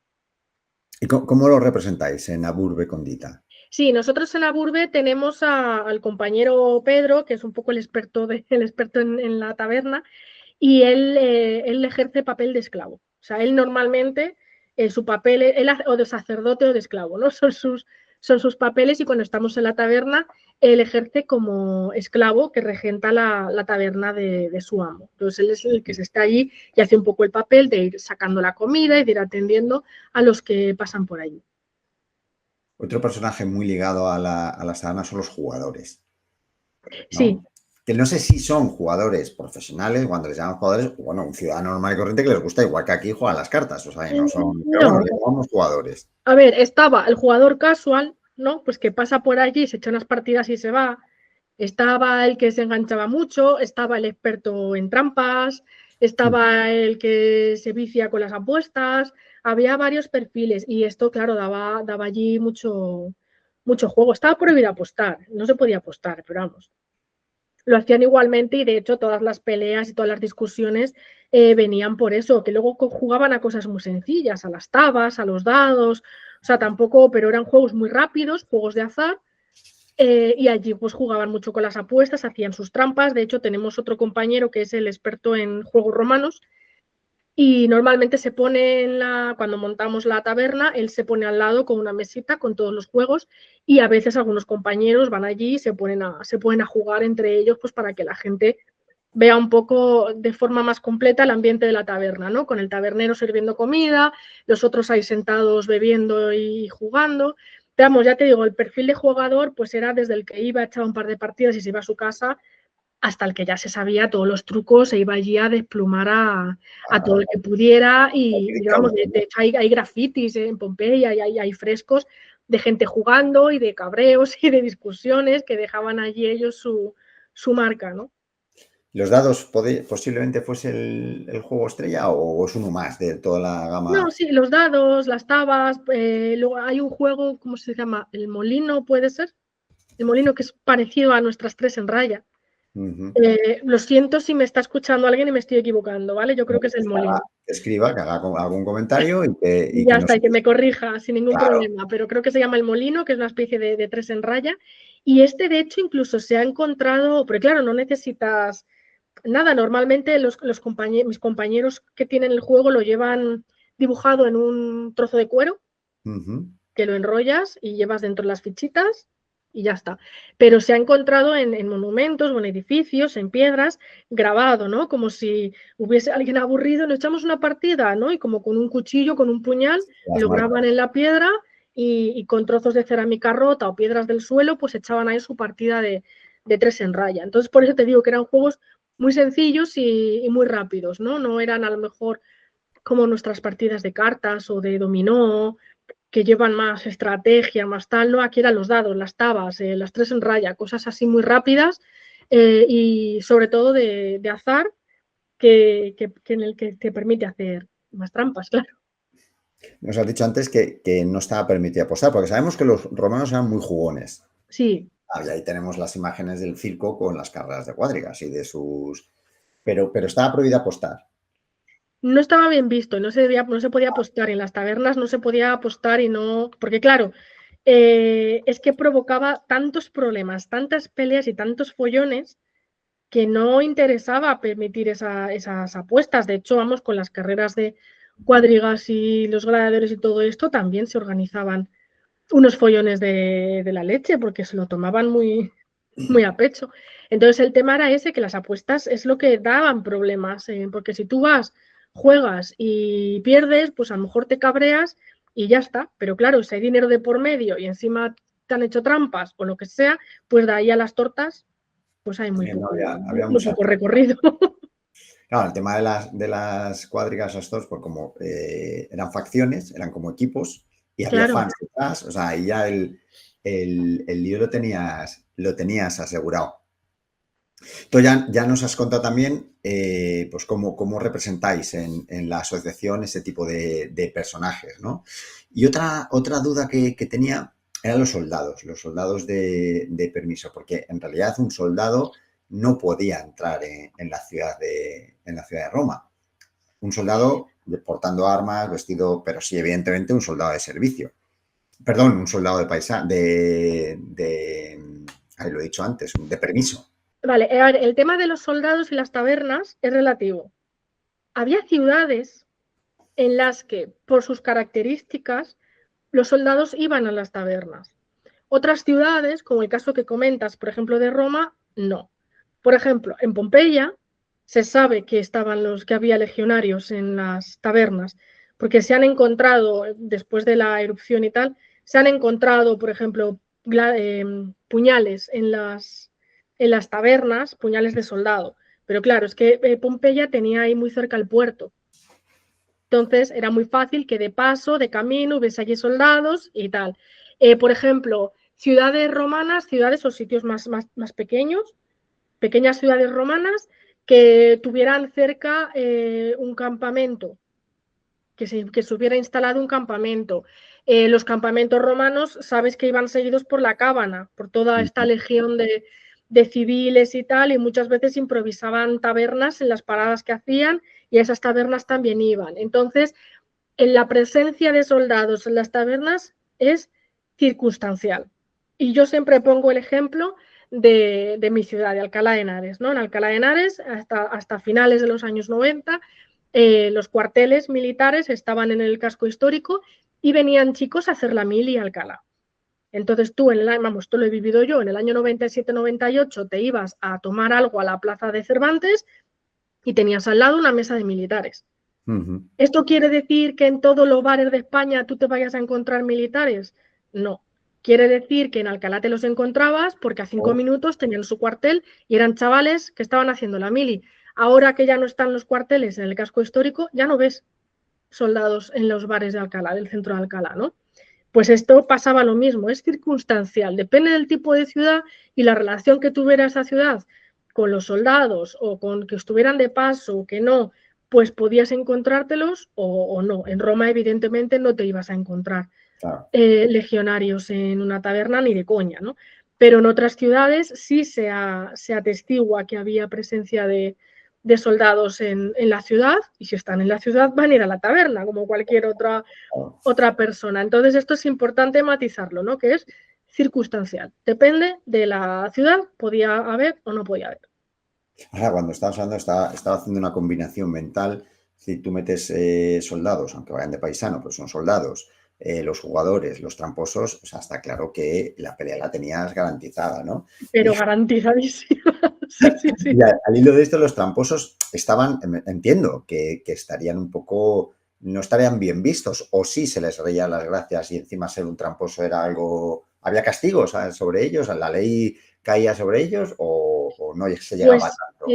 ¿Y cómo lo representáis en Aburbe Condita? Sí, nosotros en la Burbe tenemos al compañero Pedro, que es un poco el experto en la taberna, y él ejerce papel de esclavo. O sea, él normalmente, su papel, o de sacerdote o de esclavo, ¿no? Son sus papeles y cuando estamos en la taberna, él ejerce como esclavo que regenta la taberna de su amo. Entonces, él es el que se está allí y hace un poco el papel de ir sacando la comida y de ir atendiendo a los que pasan por allí. Otro personaje muy ligado a las tabernas son los jugadores, Sí, ¿no? Que no sé si son jugadores profesionales, cuando les llaman jugadores, o bueno, un ciudadano normal y corriente que les gusta, igual que aquí juegan las cartas, o sea, y no son, pero bueno, no, le llamamos jugadores. a ver, estaba el jugador casual, ¿no? Pues que pasa por allí, se echa unas partidas y se va. Estaba el que se enganchaba mucho, estaba el experto en trampas, estaba el que se vicia con las apuestas. Había varios perfiles y esto, claro, daba allí mucho juego. Estaba prohibido apostar, no se podía apostar, pero vamos. Lo hacían igualmente y de hecho todas las peleas y todas las discusiones venían por eso, que luego jugaban a cosas muy sencillas, a las tabas, a los dados, o sea, tampoco, pero eran juegos muy rápidos, juegos de azar, y allí pues jugaban mucho con las apuestas, hacían sus trampas. De hecho, tenemos otro compañero que es el experto en juegos romanos, Y normalmente se pone cuando montamos la taberna, él se pone al lado con una mesita con todos los juegos y a veces algunos compañeros van allí y se ponen a jugar entre ellos pues para que la gente vea un poco de forma más completa el ambiente de la taberna, ¿no? Con el tabernero sirviendo comida, los otros ahí sentados bebiendo y jugando. Pero vamos, ya te digo, el perfil de jugador pues era desde el que iba, echaba un par de partidas y se iba a su casa hasta el que ya se sabía todos los trucos e iba allí a desplumar a todo el que pudiera y digamos, de hecho hay grafitis en Pompeya y hay frescos de gente jugando y de cabreos y de discusiones que dejaban allí ellos su marca, ¿no? ¿Los dados posiblemente fuese el juego estrella o es uno más de toda la No, gama? sí, los dados, las tabas, luego hay un juego, ¿cómo se llama? El molino, ¿puede ser? El molino que es parecido a nuestras tres en raya. Lo siento si me está escuchando alguien y me estoy equivocando, ¿vale? Yo creo que es el molino. Que escriba, que haga algún comentario y Ya que nos... está, y que me corrija sin ningún Claro. problema, pero creo que se llama el molino, que es una especie de tres en raya. Y este, de hecho, incluso se ha encontrado, porque claro, no necesitas nada, normalmente mis compañeros que tienen el juego lo llevan dibujado en un trozo de cuero, que lo enrollas y llevas dentro las fichitas y ya está. Pero se ha encontrado en monumentos o en edificios, en piedras, grabado, ¿no? Como si hubiese alguien aburrido, nos echamos una partida, ¿no? Y como con un cuchillo, con un puñal, Las lo marcas. graban en la piedra y con trozos de cerámica rota o piedras del suelo, pues echaban ahí su partida de tres en raya. Entonces, por eso te digo que eran juegos muy sencillos y muy rápidos, ¿no? No eran a lo mejor como nuestras partidas de cartas o de dominó, que llevan más estrategia, más tal, ¿no? Aquí eran los dados, las tabas, las tres en raya, cosas así muy rápidas y sobre todo de azar en el que te permite hacer más trampas, claro. Nos has dicho antes que no estaba permitido apostar, porque sabemos que los romanos eran muy jugones. Sí. Y ahí tenemos las imágenes del circo con las carreras de cuadrigas y de sus... Pero estaba prohibido apostar. No estaba bien visto, no se podía apostar en las tabernas, no se podía apostar y no, porque claro, es que provocaba tantos problemas, tantas peleas y tantos follones que no interesaba permitir esas apuestas. De hecho, vamos, con las carreras de cuadrigas y los gladiadores y todo esto, también se organizaban unos follones de la leche porque se lo tomaban muy, muy a pecho. Entonces el tema era ese, que las apuestas es lo que daban problemas, porque si tú vas, juegas y pierdes, pues a lo mejor te cabreas y ya está. Pero claro, si hay dinero de por medio y encima te han hecho trampas o lo que sea, pues de ahí a las tortas, pues hay muy No, poco, había muy mucha... poco recorrido. Claro, el tema de las cuadrigas estos, pues como eran facciones, eran como equipos y había Claro, fans detrás, o sea, ahí ya el lío lo tenías asegurado. Entonces ya nos has contado también pues cómo representáis en la asociación ese tipo de personajes, ¿no? Y otra duda que tenía eran los soldados de permiso, porque en realidad un soldado no podía entrar en la ciudad de Roma. Un soldado portando armas, vestido, pero sí, evidentemente, un soldado de servicio. Perdón, un soldado de paisa, ahí lo he dicho antes, de permiso. vale. A ver, el tema de los soldados y las tabernas es relativo. Había ciudades en las que, por sus características, los soldados iban a las tabernas. Otras ciudades, como el caso que comentas, por ejemplo, de Roma, no. Por ejemplo, en Pompeya se sabe que había legionarios en las tabernas, porque se han encontrado, después de la erupción y tal, se han encontrado, por ejemplo, puñales en las tabernas, puñales de soldado. Pero claro, es que Pompeya tenía ahí muy cerca el puerto. Entonces era muy fácil que de paso, de camino, hubiese allí soldados y tal. Por ejemplo, ciudades romanas, ciudades o sitios más pequeños, pequeñas ciudades romanas que tuvieran cerca un campamento, que se hubiera instalado un campamento. Los campamentos romanos, sabes que iban seguidos por la cábana, por toda esta legión de civiles y tal, y muchas veces improvisaban tabernas en las paradas que hacían y a esas tabernas también iban. Entonces, en la presencia de soldados en las tabernas es circunstancial. Y yo siempre pongo el ejemplo de mi ciudad, de Alcalá de Henares, ¿no? En Alcalá de Henares, hasta finales de los años 90, los cuarteles militares estaban en el casco histórico y venían chicos a hacer la mili a Alcalá. Entonces tú, esto lo he vivido yo, en el año 97-98 te ibas a tomar algo a la plaza de Cervantes y tenías al lado una mesa de militares. ¿Esto quiere decir que en todos los bares de España tú te vayas a encontrar militares? No. Quiere decir que en Alcalá te los encontrabas porque a 5 minutos tenían su cuartel y eran chavales que estaban haciendo la mili. Ahora que ya no están los cuarteles en el casco histórico, ya no ves soldados en los bares de Alcalá, del centro de Alcalá, ¿no? Pues esto pasaba lo mismo, es circunstancial, depende del tipo de ciudad y la relación que tuviera esa ciudad con los soldados o con que estuvieran de paso o que no, pues podías encontrártelos o no. En Roma, evidentemente, no te ibas a encontrar legionarios en una taberna ni de coña, ¿no? Pero en otras ciudades sí se atestigua que había presencia de soldados en la ciudad, y si están en la ciudad van a ir a la taberna, como cualquier otra persona. Entonces esto es importante matizarlo, ¿no? Que es circunstancial. Depende de la ciudad, podía haber o no podía haber. Ahora, cuando estabas hablando, estaba haciendo una combinación mental. Si tú metes soldados, aunque vayan de paisano, pues son soldados, los jugadores, los tramposos, o sea, está claro que la pelea la tenías garantizada, ¿no? Pero garantizadísima. Sí, sí, sí. Y al hilo de esto, los tramposos estaban, entiendo, que estarían un poco, no estarían bien vistos, o sí se les reían las gracias y encima ser un tramposo era algo, había castigos sobre ellos, la ley caía sobre ellos o no se llegaba Pues, tanto.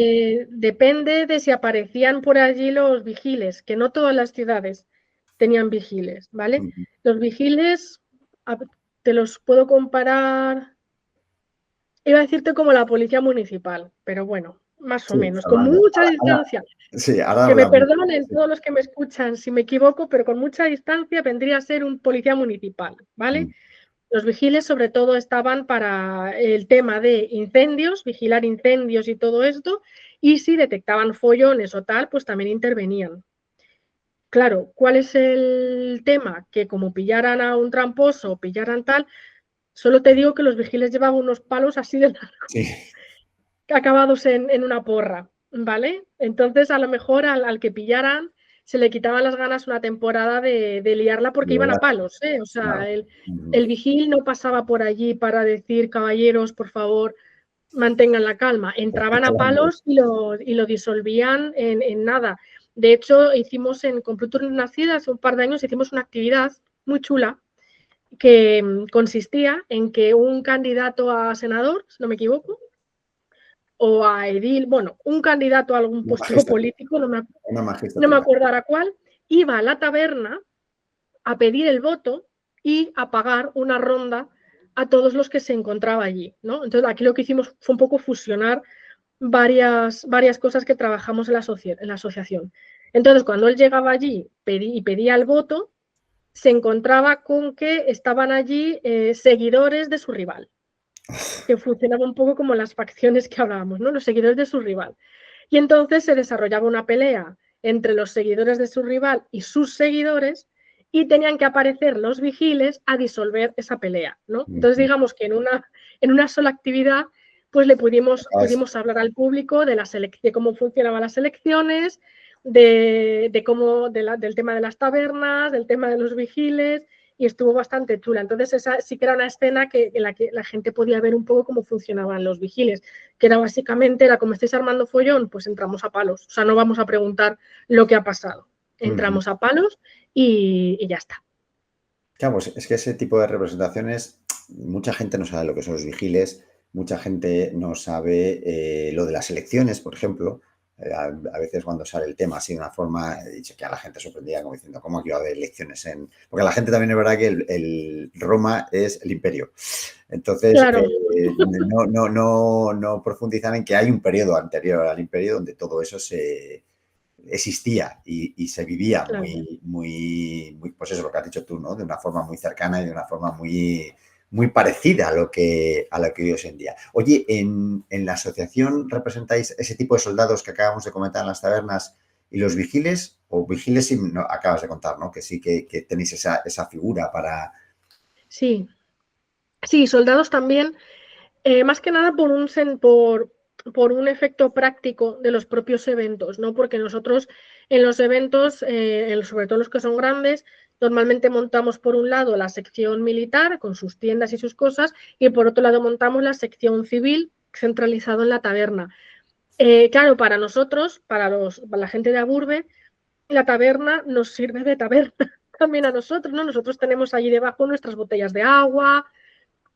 depende de si aparecían por allí los vigiles, que no todas las ciudades tenían vigiles, ¿vale? Los vigiles te los puedo comparar, iba a decirte como la policía municipal, pero bueno, más o Sí, menos, con mucha distancia. Sí, ahora Que me hablamos. perdonen todos los que me escuchan si me equivoco, pero con mucha distancia vendría a ser un policía municipal, ¿vale? Los vigiles sobre todo estaban para el tema de incendios, vigilar incendios y todo esto, y si detectaban follones o tal, pues también intervenían. Claro, ¿cuál es el tema? Que como pillaran a un tramposo o pillaran tal, solo te digo que los vigiles llevaban unos palos así de largo, acabados en una porra, ¿vale? Entonces a lo mejor al que pillaran se le quitaban las ganas una temporada de liarla porque iban a palos, ¿eh? O sea, el vigil no pasaba por allí para decir, caballeros, por favor, mantengan la calma. Entraban a palos y lo disolvían en nada. De hecho, hicimos con Pluton Nacida hace un par de años, hicimos una actividad muy chula que consistía en que un candidato a senador, si no me equivoco, o a edil, bueno, un candidato a algún puesto político, no me acuerdo ahora cuál, iba a la taberna a pedir el voto y a pagar una ronda a todos los que se encontraba allí, ¿no? Entonces aquí lo que hicimos fue un poco fusionar varias cosas que trabajamos en la asociación. Entonces, cuando él llegaba allí y pedía el voto, se encontraba con que estaban allí seguidores de su rival, que funcionaba un poco como las facciones que hablábamos, ¿no? Los seguidores de su rival. Y entonces se desarrollaba una pelea entre los seguidores de su rival y sus seguidores y tenían que aparecer los vigiles a disolver esa pelea, ¿no? Entonces digamos que en una sola actividad pues le pudimos hablar al público de cómo funcionaban las elecciones, del tema de las tabernas, del tema de los vigiles, y estuvo bastante chula. Entonces esa sí que era una escena en la que la gente podía ver un poco cómo funcionaban los vigiles, que era básicamente, como estáis armando follón, pues entramos a palos. O sea, no vamos a preguntar lo que ha pasado. Entramos a palos y ya está. Claro, pues es que ese tipo de representaciones, mucha gente no sabe lo que son los vigiles, mucha gente no sabe lo de las elecciones, por ejemplo. A veces cuando sale el tema así de una forma, he dicho que a la gente sorprendía como diciendo, ¿cómo que iba a haber elecciones Porque a la gente también es verdad que el Roma es el imperio. Entonces, claro. no profundizan en que hay un periodo anterior al imperio donde todo eso existía y se vivía claro. muy, pues eso, lo que has dicho tú, ¿no? De una forma muy cercana y de una forma muy parecida a lo que hoy es en día. Oye, ¿en la asociación representáis ese tipo de soldados que acabamos de comentar en las tabernas y los vigiles? O vigiles, sí, no, acabas de contar, ¿no? Que sí que tenéis esa figura para... Sí, soldados también, más que nada por por un efecto práctico de los propios eventos, ¿no? Porque nosotros en los eventos, sobre todo los que son grandes, normalmente montamos por un lado la sección militar con sus tiendas y sus cosas y por otro lado montamos la sección civil centralizado en la taberna. Claro, para nosotros, para la gente de Aburbe, la taberna nos sirve de taberna también a nosotros, ¿no? Nosotros tenemos allí debajo nuestras botellas de agua,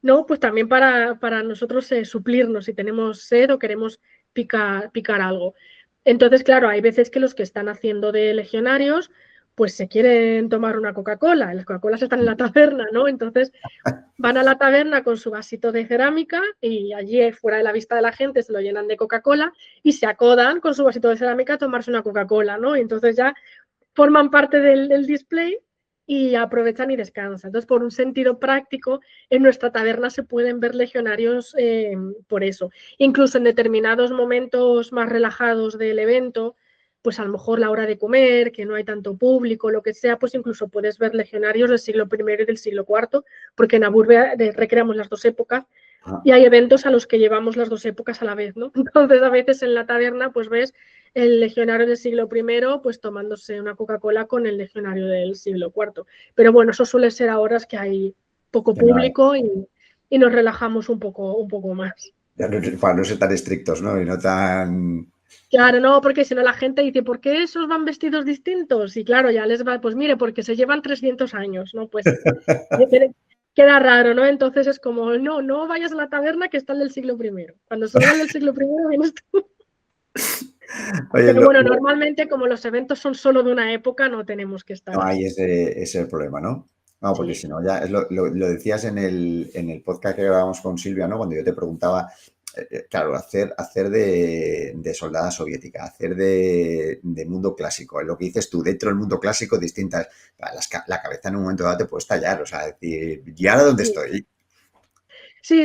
¿no? Pues también para nosotros suplirnos si tenemos sed o queremos picar algo. Entonces, claro, hay veces que los que están haciendo de legionarios, pues se quieren tomar una Coca-Cola, las Coca-Colas están en la taberna, ¿no? Entonces van a la taberna con su vasito de cerámica y allí fuera de la vista de la gente se lo llenan de Coca-Cola y se acodan con su vasito de cerámica a tomarse una Coca-Cola, ¿no? Y entonces ya forman parte del display y aprovechan y descansan. Entonces, por un sentido práctico, en nuestra taberna se pueden ver legionarios por eso. Incluso en determinados momentos más relajados del evento, pues a lo mejor la hora de comer, que no hay tanto público, lo que sea, pues incluso puedes ver legionarios del siglo I y del siglo IV, porque en Aburbe recreamos las dos épocas y hay eventos a los que llevamos las dos épocas a la vez, ¿no? Entonces, a veces en la taberna, pues ves el legionario del siglo I, pues tomándose una Coca-Cola con el legionario del siglo IV. Pero bueno, eso suele ser a horas que hay poco Que no hay. público y nos relajamos un poco más. Para no ser tan estrictos, ¿no? Y no tan... Claro, no, porque si no la gente dice, ¿por qué esos van vestidos distintos? Y claro, ya les va, pues mire, porque se llevan 300 años, ¿no? Pues queda raro, ¿no? Entonces es como, no vayas a la taberna que está el del siglo I. Cuando salga el del siglo I, vienes tú. Oye, Pero bueno, normalmente como los eventos son solo de una época, no tenemos que estar no hay así. ese problema, ¿no? No, porque Sí. si no, ya es lo decías en el podcast que grabamos con Silvia, ¿no? Cuando yo te preguntaba, claro, hacer de soldada soviética, hacer de mundo clásico, lo que dices tú, dentro del mundo clásico, distintas, la cabeza en un momento dado te puede estallar, o sea, decir, ¿y ahora dónde Sí. estoy?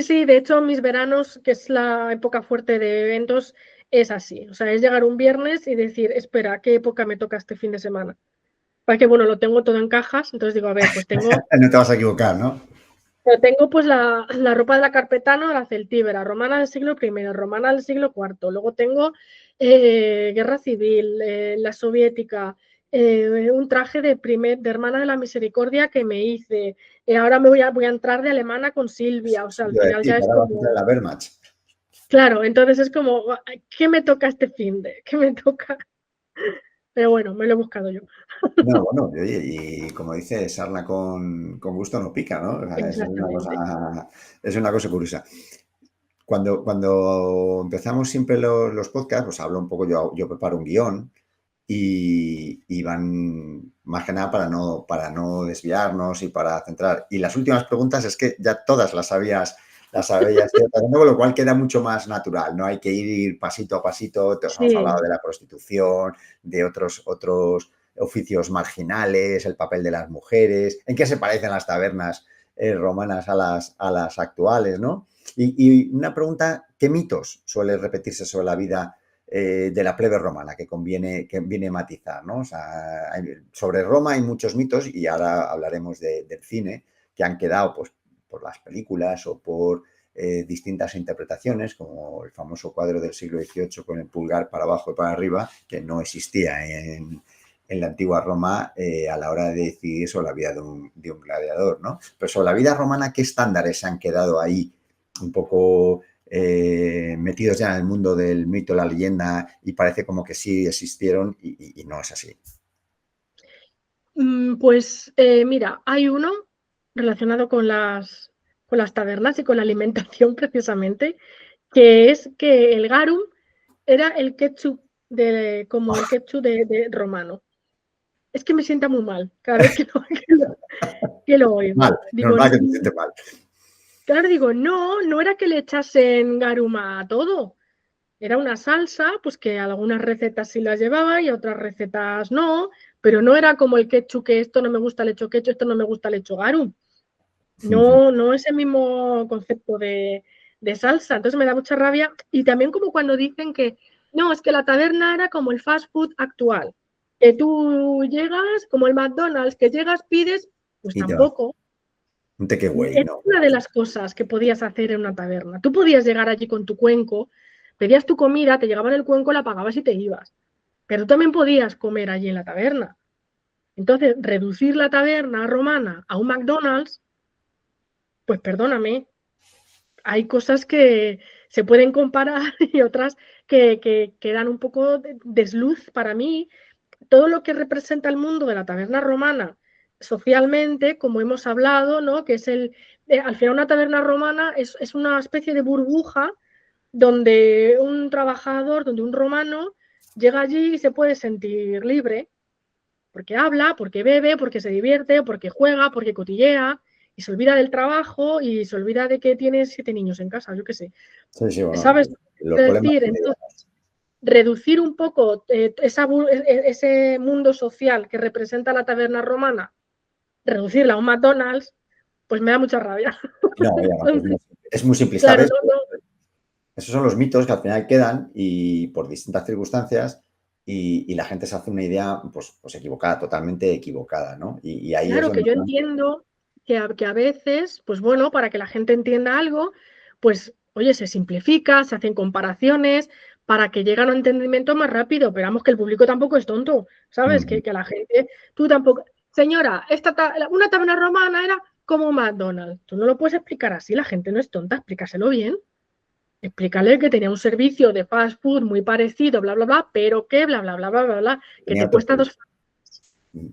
Sí, de hecho mis veranos, que es la época fuerte de eventos, es así. O sea, es llegar un viernes y decir, espera, ¿qué época me toca este fin de semana? Para que, bueno, lo tengo todo en cajas, entonces digo, a ver, pues No te vas a equivocar, ¿no? tengo pues la ropa de la carpetana, la celtíbera, romana del siglo I, romana del siglo IV, luego tengo guerra civil, la soviética, un traje de hermana de la misericordia que me hice, ahora voy a entrar de alemana con Silvia, o sea, al Iba a final decir, ya es ahora vas a entrar en como, la Wehrmacht. claro, entonces es como, ¿qué me toca este fin de? ¿Qué me toca? Pero bueno, me lo he buscado yo. No, bueno, oye, y como dice, sarna con gusto no pica, ¿no? O sea, Exactamente. es una cosa curiosa. Cuando empezamos siempre los podcasts, pues hablo un poco, yo preparo un guión y van más que nada para no desviarnos y para centrar. Y las últimas preguntas es que ya todas las habías ido haciendo, con lo cual queda mucho más natural, no hay que ir pasito a pasito. Te os hemos Sí. hablado de la prostitución, de otros oficios marginales, el papel de las mujeres, en qué se parecen las tabernas romanas a las actuales, ¿no? Y una pregunta, ¿qué mitos suele repetirse sobre la vida de la plebe romana que conviene matizar, ¿no? O sea, sobre Roma hay muchos mitos y ahora hablaremos del cine que han quedado pues, por las películas o por distintas interpretaciones, como el famoso cuadro del siglo XVIII con el pulgar para abajo y para arriba, que no existía en la antigua Roma a la hora de decidir sobre la vida de un gladiador, ¿no? Pero sobre la vida romana, ¿qué estándares se han quedado ahí un poco metidos ya en el mundo del mito, la leyenda, y parece como que sí existieron y no es así? Pues mira, hay uno relacionado con las tabernas y con la alimentación precisamente, que es que el garum era el ketchup como el ketchup de romano. Es que me sienta muy mal cada vez que lo oigo. Mal, Digo, normal que te sientes mal. claro, digo, no era que le echasen garum a todo. Era una salsa, pues que algunas recetas sí las llevaba y otras recetas no, pero no era como el ketchup, que esto no me gusta, le echo ketchup, esto no me gusta, le echo garum. No ese mismo concepto de salsa. Entonces me da mucha rabia. Y también como cuando dicen que no, es que la taberna era como el fast food actual. Que tú llegas, como el McDonald's, que llegas, pides, pues Y te vas. tampoco. Un takeaway, Es no. una de las cosas que podías hacer en una taberna. Tú podías llegar allí con tu cuenco, pedías tu comida, te llegaban el cuenco, la pagabas y te ibas. Pero tú también podías comer allí en la taberna. Entonces, reducir la taberna romana a un McDonald's, pues perdóname, hay cosas que se pueden comparar y otras que dan un poco de desluz para mí. Todo lo que representa el mundo de la taberna romana socialmente, como hemos hablado, ¿no? Que es al final una taberna romana es una especie de burbuja donde un trabajador, donde un romano llega allí y se puede sentir libre, porque habla, porque bebe, porque se divierte, porque juega, porque cotillea, y se olvida del trabajo y se olvida de que tiene 7 niños en casa, yo qué sé. Sí, sí, bueno, ¿Sabes? los Es problemas decir, entonces, reducir un poco ese mundo social que representa la taberna romana, reducirla a un McDonald's, pues me da mucha rabia. no, y además Entonces, es muy simplista. claro, ¿Ves? no, no, Esos son los mitos que al final quedan y por distintas circunstancias y la gente se hace una idea pues equivocada, totalmente equivocada, ¿no? Y ahí es claro que donde yo entiendo que a veces, pues bueno, para que la gente entienda algo, pues oye, se simplifica, se hacen comparaciones para que lleguen a un entendimiento más rápido, pero vamos que el público tampoco es tonto, ¿sabes? Ujú. Que la gente, tú tampoco, señora, una taberna romana era como un McDonald's, tú no lo puedes explicar así, la gente no es tonta, explícaselo bien. Explícale que tenía un servicio de fast food muy parecido, bla, bla, bla, pero que bla, bla, bla, bla, bla, bla, que Tenía te otro cuesta producto. 2,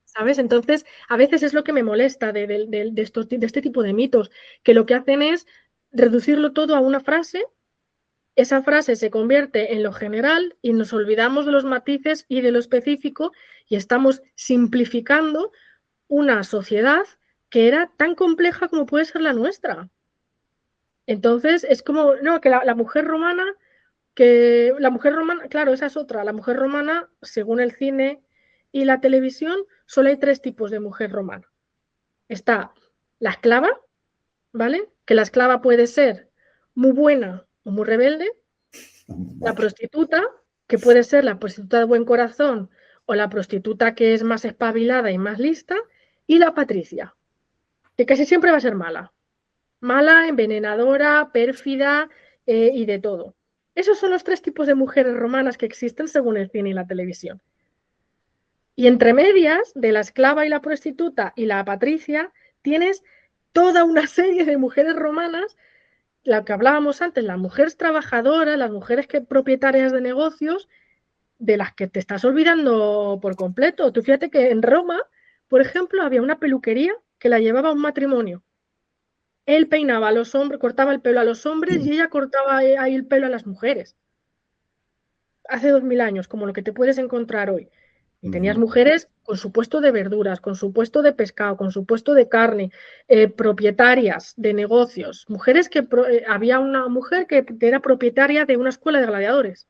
¿sabes? Entonces, a veces es lo que me molesta de este tipo de mitos, que lo que hacen es reducirlo todo a una frase, esa frase se convierte en lo general y nos olvidamos de los matices y de lo específico y estamos simplificando una sociedad que era tan compleja como puede ser la nuestra. Entonces, es como, no, que la mujer romana, claro, esa es otra, la mujer romana, según el cine y la televisión, solo hay 3 tipos de mujer romana. Está la esclava, ¿vale? Que la esclava puede ser muy buena o muy rebelde, la Bueno, prostituta, que puede ser la prostituta de buen corazón o la prostituta que es más espabilada y más lista, y la patricia, que casi siempre va a ser mala. Mala, envenenadora, pérfida y de todo. Esos son los 3 tipos de mujeres romanas que existen según el cine y la televisión. Y entre medias de la esclava y la prostituta y la patricia, tienes toda una serie de mujeres romanas, la que hablábamos antes, las mujeres trabajadoras, las mujeres propietarias de negocios, de las que te estás olvidando por completo. Tú fíjate que en Roma, por ejemplo, había una peluquería que la llevaba un matrimonio. Él peinaba a los hombres, cortaba el pelo a los hombres y ella cortaba ahí el pelo a las mujeres. Hace 2000 años, como lo que te puedes encontrar hoy. Y tenías ujú. mujeres con su puesto de verduras, con su puesto de pescado, con su puesto de carne, propietarias de negocios. Mujeres había una mujer que era propietaria de una escuela de gladiadores.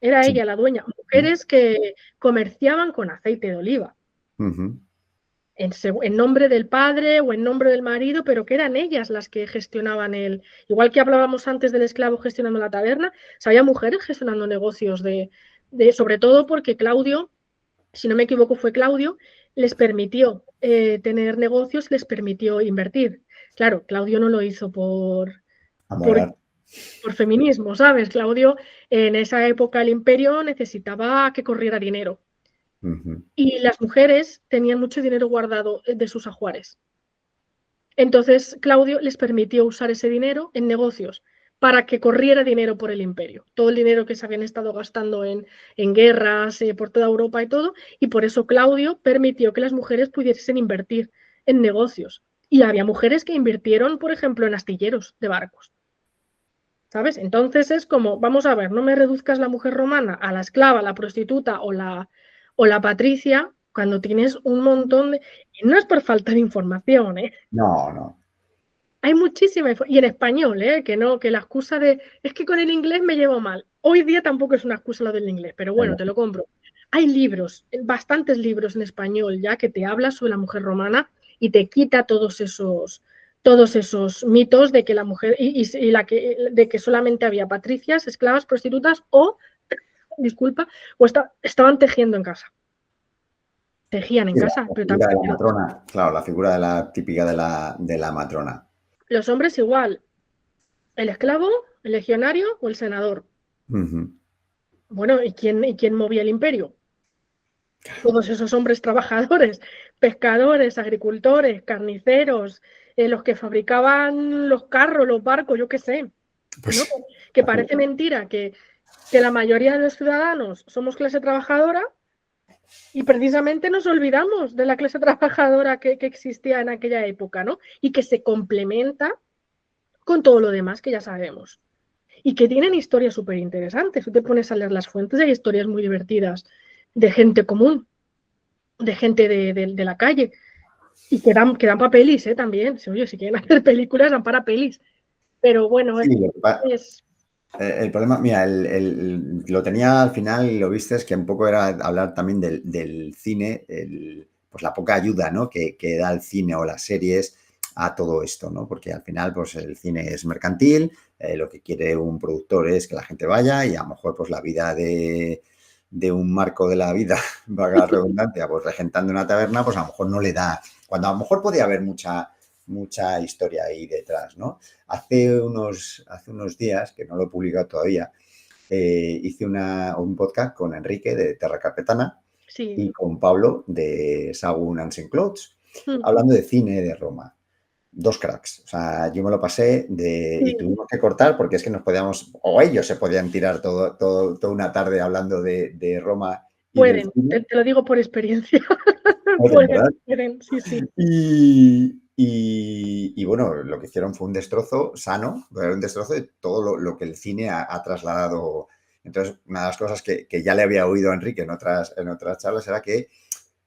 Era Sí. ella la dueña. Mujeres que comerciaban con aceite de oliva. Ujú. En nombre del padre o en nombre del marido, pero que eran ellas las que gestionaban igual que hablábamos antes del esclavo gestionando la taberna, había mujeres gestionando negocios sobre todo porque Claudio, si no me equivoco fue Claudio, les permitió tener negocios, les permitió invertir. Claro, Claudio no lo hizo por, Amolar. por feminismo, ¿sabes? Claudio en esa época el imperio necesitaba que corriera dinero. Ujú. Y las mujeres tenían mucho dinero guardado de sus ajuares. Entonces Claudio les permitió usar ese dinero en negocios para que corriera dinero por el imperio. Todo el dinero que se habían estado gastando en guerras por toda Europa y todo. Y por eso Claudio permitió que las mujeres pudiesen invertir en negocios. Y había mujeres que invirtieron, por ejemplo, en astilleros de barcos. ¿Sabes? Entonces es como, vamos a ver, no me reduzcas la mujer romana a la esclava, la prostituta o la patricia, cuando tienes un montón de... Y no es por falta de información, ¿eh? No, no. Hay muchísima y en español, ¿eh? Que no, que la excusa de es que con el inglés me llevo mal. Hoy día tampoco es una excusa lo del inglés, pero bueno, te lo compro. Hay libros, bastantes libros en español ya que te habla sobre la mujer romana y te quita todos esos mitos de que la mujer de que solamente había patricias, esclavas, prostitutas o, disculpa, o estaban tejiendo en casa. Tejían en Sí, la casa, pero figura de la también matrona, claro, la figura típica de la matrona. los hombres igual. El esclavo ¿El legionario o el senador? Ujú. Bueno, ¿y quién movía el imperio? Todos esos hombres trabajadores, pescadores, agricultores, carniceros, los que fabricaban los carros, los barcos, yo qué sé, ¿no? Pues, Que parece mentira que la mayoría de los ciudadanos somos clase trabajadora y precisamente nos olvidamos de la clase trabajadora que existía en aquella época, ¿no? Y que se complementa con todo lo demás que ya sabemos. Y que tienen historias súper interesantes. Tú te pones a leer las fuentes, hay historias muy divertidas de gente común, de gente de la calle, y que dan para pelis, también. Oye, si quieren hacer películas, dan para pelis. Pero bueno, sí, es el problema, mira, lo tenía al final y lo viste, es que un poco era hablar también del cine, pues la poca ayuda, ¿no? que da el cine o las series a todo esto, ¿no? Porque al final, pues el cine es mercantil, lo que quiere un productor es que la gente vaya y a lo mejor, pues la vida de un Marco de la vida, valga la redundancia, pues regentando una taberna, pues a lo mejor no le da, cuando a lo mejor podía haber mucha historia ahí detrás, ¿no? Hace unos días, que no lo he publicado todavía, hice un podcast con Enrique de Terra Carpetana sí. y con Pablo de Sagun and Clots, Mm, hablando de cine de Roma. Dos cracks. O sea, yo me lo pasé y sí. tuvimos que cortar porque es que nos podíamos, o ellos se podían tirar toda una tarde hablando de Roma y del Pueden, cine. te lo digo por experiencia. ¿Verdad? Pueden, sí, sí. Y bueno, lo que hicieron fue un destrozo sano, un destrozo de todo lo que el cine ha trasladado. Entonces, una de las cosas que ya le había oído a Enrique en otras charlas era que,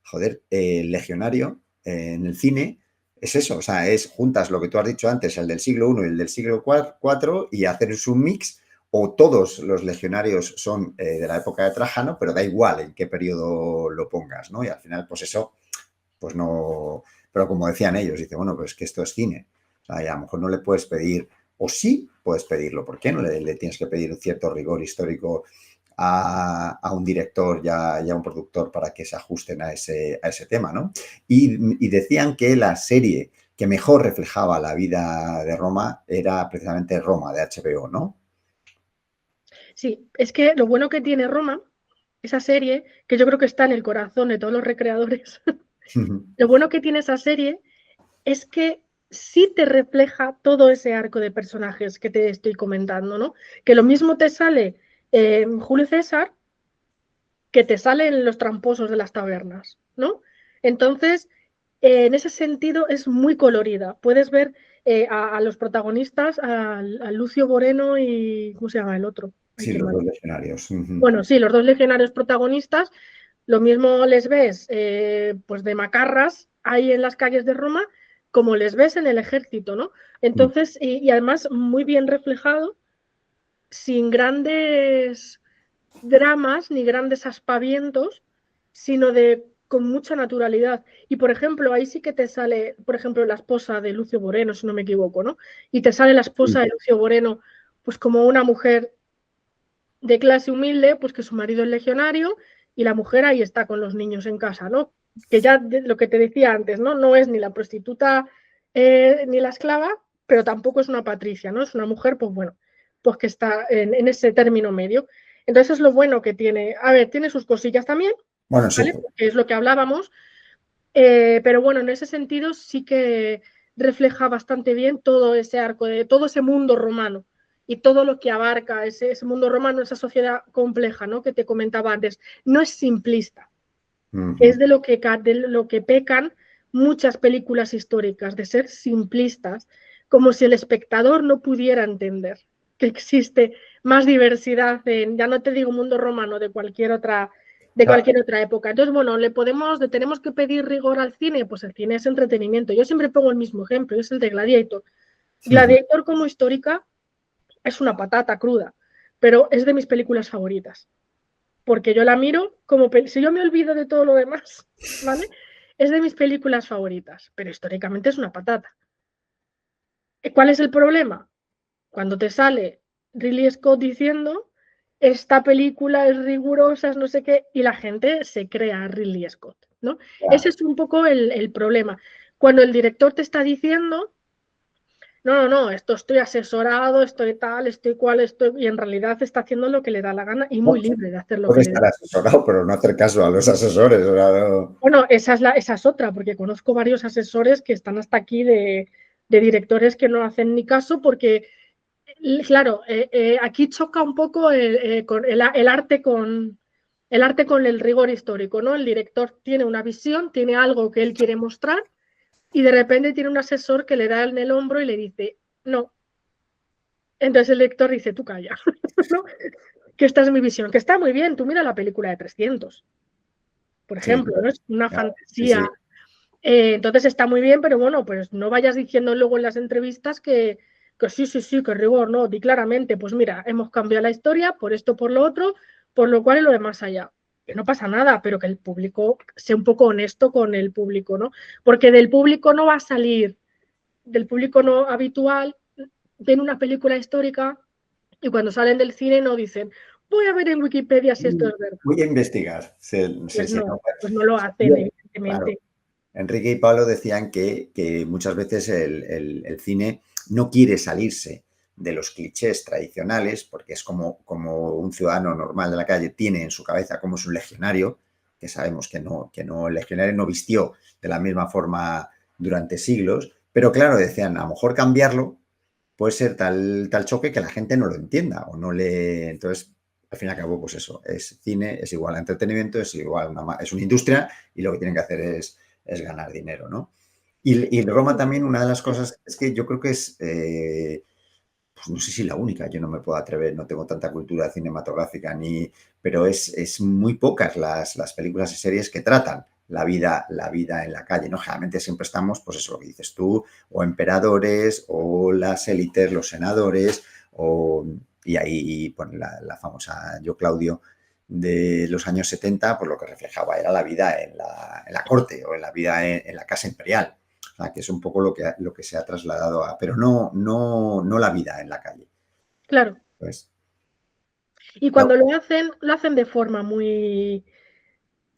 joder, el Legionario en el cine es eso, o sea, es juntas lo que tú has dicho antes, el del siglo I y el del siglo IV, y hacer un mix, o todos los legionarios son de la época de Trajano, pero da igual en qué periodo lo pongas, ¿no? Y al final, pues eso pues no, pero como decían ellos, dice, bueno, pues es que esto es cine. O sea, y a lo mejor no le puedes pedir, o sí puedes pedirlo, ¿por qué no le tienes que pedir un cierto rigor histórico a un director y a un productor para que se ajusten a ese tema, ¿no? Y decían que la serie que mejor reflejaba la vida de Roma era precisamente Roma, de HBO, ¿no? Sí, es que lo bueno que tiene Roma, esa serie, que yo creo que está en el corazón de todos los recreadores, lo bueno que tiene esa serie es que sí te refleja todo ese arco de personajes que te estoy comentando, ¿no? Que lo mismo te sale Julio César que te salen los tramposos de las tabernas, ¿no? Entonces, en ese sentido es muy colorida. Puedes ver a los protagonistas, a Lucio Moreno y ¿cómo se llama el otro? Ay, Sí, qué los mal. dos legionarios. Bueno, sí, los dos legionarios protagonistas, lo mismo les ves pues de macarras ahí en las calles de Roma, como les ves en el ejército, ¿no? Entonces, y además muy bien reflejado, sin grandes dramas ni grandes aspavientos, sino con mucha naturalidad. Y por ejemplo, ahí sí que te sale, por ejemplo, la esposa de Lucio Moreno, si no me equivoco, ¿no? Y te sale la esposa de Lucio Moreno, pues como una mujer de clase humilde, pues que su marido es legionario y la mujer ahí está con los niños en casa, ¿no? Que ya lo que te decía antes, ¿no? No es ni la prostituta ni la esclava, pero tampoco es una patricia, ¿no? Es una mujer, pues bueno, pues que está en ese término medio. Entonces es lo bueno que tiene. A ver, tiene sus cosillas también, Bueno, sí, ¿vale? Porque es lo que hablábamos, pero bueno, en ese sentido sí que refleja bastante bien todo ese arco, de todo ese mundo romano y todo lo que abarca ese mundo romano, esa sociedad compleja, ¿no? Que te comentaba antes. No es simplista, es de lo que pecan muchas películas históricas, de ser simplistas, como si el espectador no pudiera entender que existe más diversidad ya no te digo mundo romano, de cualquier otra época. Entonces, bueno, le tenemos que pedir rigor al cine, pues el cine es entretenimiento. Yo siempre pongo el mismo ejemplo, es el de Gladiator. Gladiator como histórica es una patata cruda, pero es de mis películas favoritas, porque yo la miro como, si yo me olvido de todo lo demás, ¿vale? Es de mis películas favoritas, pero históricamente es una patata. ¿Cuál es el problema? Cuando te sale Ridley Scott diciendo, esta película es rigurosa, es no sé qué, y la gente se crea a Ridley Scott, ¿no? Ese ya. es un poco el problema. Cuando el director te está diciendo, no, esto estoy asesorado, estoy tal, estoy cual, estoy... Y en realidad está haciendo lo que le da la gana y muy libre de hacer lo que Puede le da. estar asesorado, pero no hacer caso a los asesores. O sea, no... Bueno, esa es otra, porque conozco varios asesores que están hasta aquí de directores que no hacen ni caso porque, claro, aquí choca un poco el arte con el rigor histórico, ¿no? El director tiene una visión, tiene algo que él quiere mostrar y de repente tiene un asesor que le da en el hombro y le dice, no. Entonces el lector dice, tú calla, ¿no? Que esta es mi visión, que está muy bien, tú mira la película de 300, por Sí, ejemplo, ¿no? Es una claro, sí, sí. fantasía. Entonces está muy bien, pero bueno, pues no vayas diciendo luego en las entrevistas que sí, sí, sí, que rigor, no, di claramente, pues mira, hemos cambiado la historia por esto, por lo otro, por lo cual y lo demás allá. Que no pasa nada, pero que el público sea un poco honesto con el público, ¿no? Porque del público no va a salir, del público no habitual, ven una película histórica y cuando salen del cine no dicen, voy a ver en Wikipedia si esto es verdad. Voy a investigar. Sí, sí, sí, no. Pues no lo hacen, Yo, claro, evidentemente. Enrique y Pablo decían que muchas veces el cine no quiere salirse de los clichés tradicionales, porque es como un ciudadano normal de la calle tiene en su cabeza como es un legionario, que sabemos que no, el legionario no vistió de la misma forma durante siglos, pero claro, decían, a lo mejor cambiarlo puede ser tal choque que la gente no lo entienda o no le... Entonces, al fin y al cabo, pues eso, es cine, es igual a entretenimiento, es igual, es una industria y lo que tienen que hacer es ganar dinero, ¿no? Y Roma también, una de las cosas es que yo creo que es, pues no sé si la única, yo no me puedo atrever, no tengo tanta cultura cinematográfica, pero es muy pocas las películas y series que tratan la vida en la calle, ¿no? Generalmente siempre estamos, pues eso, lo que dices tú, o emperadores, o las élites, los senadores, y ahí pone la famosa Yo Claudio de los años 70, pues lo que reflejaba era la vida en la corte o en la vida en la casa imperial. O sea, que es un poco lo que se ha trasladado pero no la vida en la calle. Claro. Pues, Y no, cuando lo hacen de forma muy...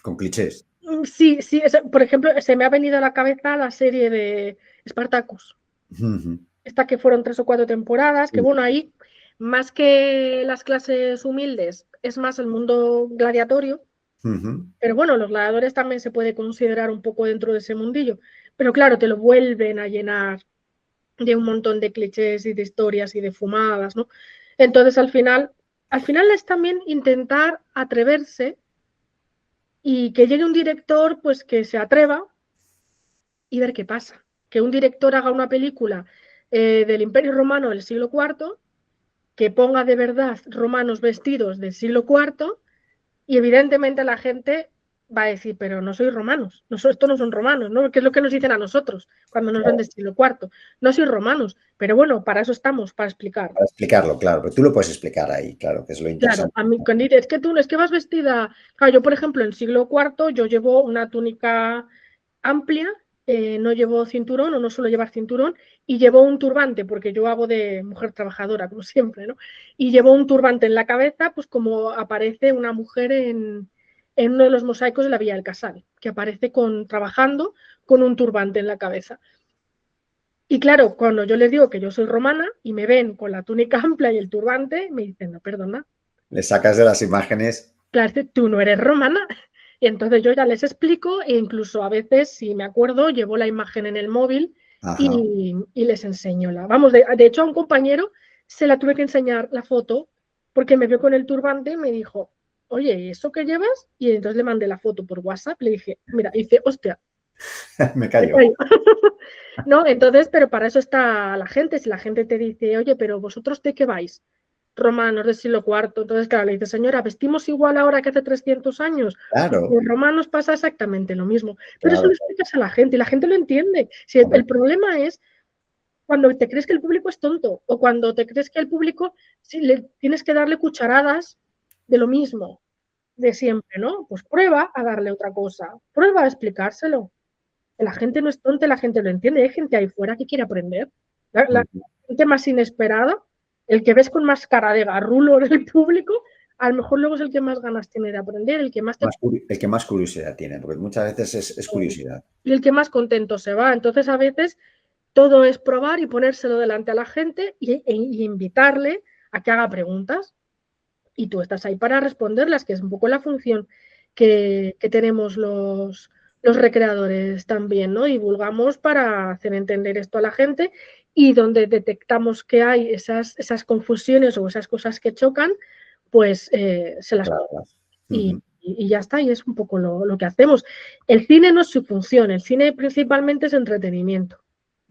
con clichés. Sí, sí, por ejemplo, se me ha venido a la cabeza la serie de Spartacus, Ujú. esta que fueron 3 o 4 temporadas, que Sí. bueno, ahí, más que las clases humildes, es más el mundo gladiatorio, Ujú. pero bueno, los gladiadores también se puede considerar un poco dentro de ese mundillo, pero claro, te lo vuelven a llenar de un montón de clichés y de historias y de fumadas, ¿no? Entonces, al final es también intentar atreverse y que llegue un director, pues que se atreva y ver qué pasa. Que un director haga una película del Imperio Romano del siglo IV, que ponga de verdad romanos vestidos del siglo IV, y evidentemente la gente va a decir, pero no sois romanos, estos no son romanos, ¿no? Que es lo que nos dicen a nosotros cuando nos ven Claro, del siglo IV. No sois romanos, pero bueno, para eso estamos, para explicar. para explicarlo, claro, pero tú lo puedes explicar ahí, claro, que es lo Claro, interesante. a mí cuando dices, es que tú, es que vas vestida, claro, yo por ejemplo en siglo IV yo llevo una túnica amplia, no llevo cinturón o no suelo llevar cinturón y llevo un turbante porque yo hago de mujer trabajadora como siempre, ¿no? Y llevo un turbante en la cabeza pues como aparece una mujer en uno de los mosaicos de la Villa del Casal, que aparece trabajando con un turbante en la cabeza. Y claro, cuando yo les digo que yo soy romana y me ven con la túnica amplia y el turbante, me dicen, no, perdona, Le sacas de las imágenes. claro, tú no eres romana. Y entonces yo ya les explico e incluso a veces, si me acuerdo, llevo la imagen en el móvil Ajá. y les enseño Vamos, de hecho a un compañero se la tuve que enseñar la foto porque me vio con el turbante y me dijo, oye, ¿y eso qué llevas? Y entonces le mandé la foto por WhatsApp, le dije, mira, y dice, hostia, Me me callo. callo. No, entonces, pero para eso está la gente. Si la gente te dice, oye, pero vosotros de qué vais, romanos del siglo IV, entonces, claro, le dice, señora, vestimos igual ahora que hace 300 años. Pues Claro, los romanos pasa exactamente lo mismo. Pero eso lo claro, explicas a la gente y la gente lo entiende. Si el correcto. problema es cuando te crees que el público es tonto o cuando te crees que el público si le tienes que darle cucharadas de lo mismo, de siempre, ¿no? Pues prueba a darle otra cosa, prueba a explicárselo. La gente no es tonta, la gente lo entiende. Hay gente ahí fuera que quiere aprender. La Ujú. gente más inesperada, el que ves con más cara de garrulo en el público, a lo mejor luego es el que más ganas tiene de aprender, el que más te... El que más curiosidad tiene, porque muchas veces es curiosidad. y el que más contento se va. Entonces, a veces, Todo es probar y ponérselo delante a la gente y invitarle a que haga preguntas. Y tú estás ahí para responderlas, que es un poco la función que tenemos los recreadores también, ¿no? Divulgamos para hacer entender esto a la gente y donde detectamos que hay esas confusiones o esas cosas que chocan, pues se las Claro. y ya está, y es un poco lo que hacemos. El cine no es su función, el cine principalmente es entretenimiento.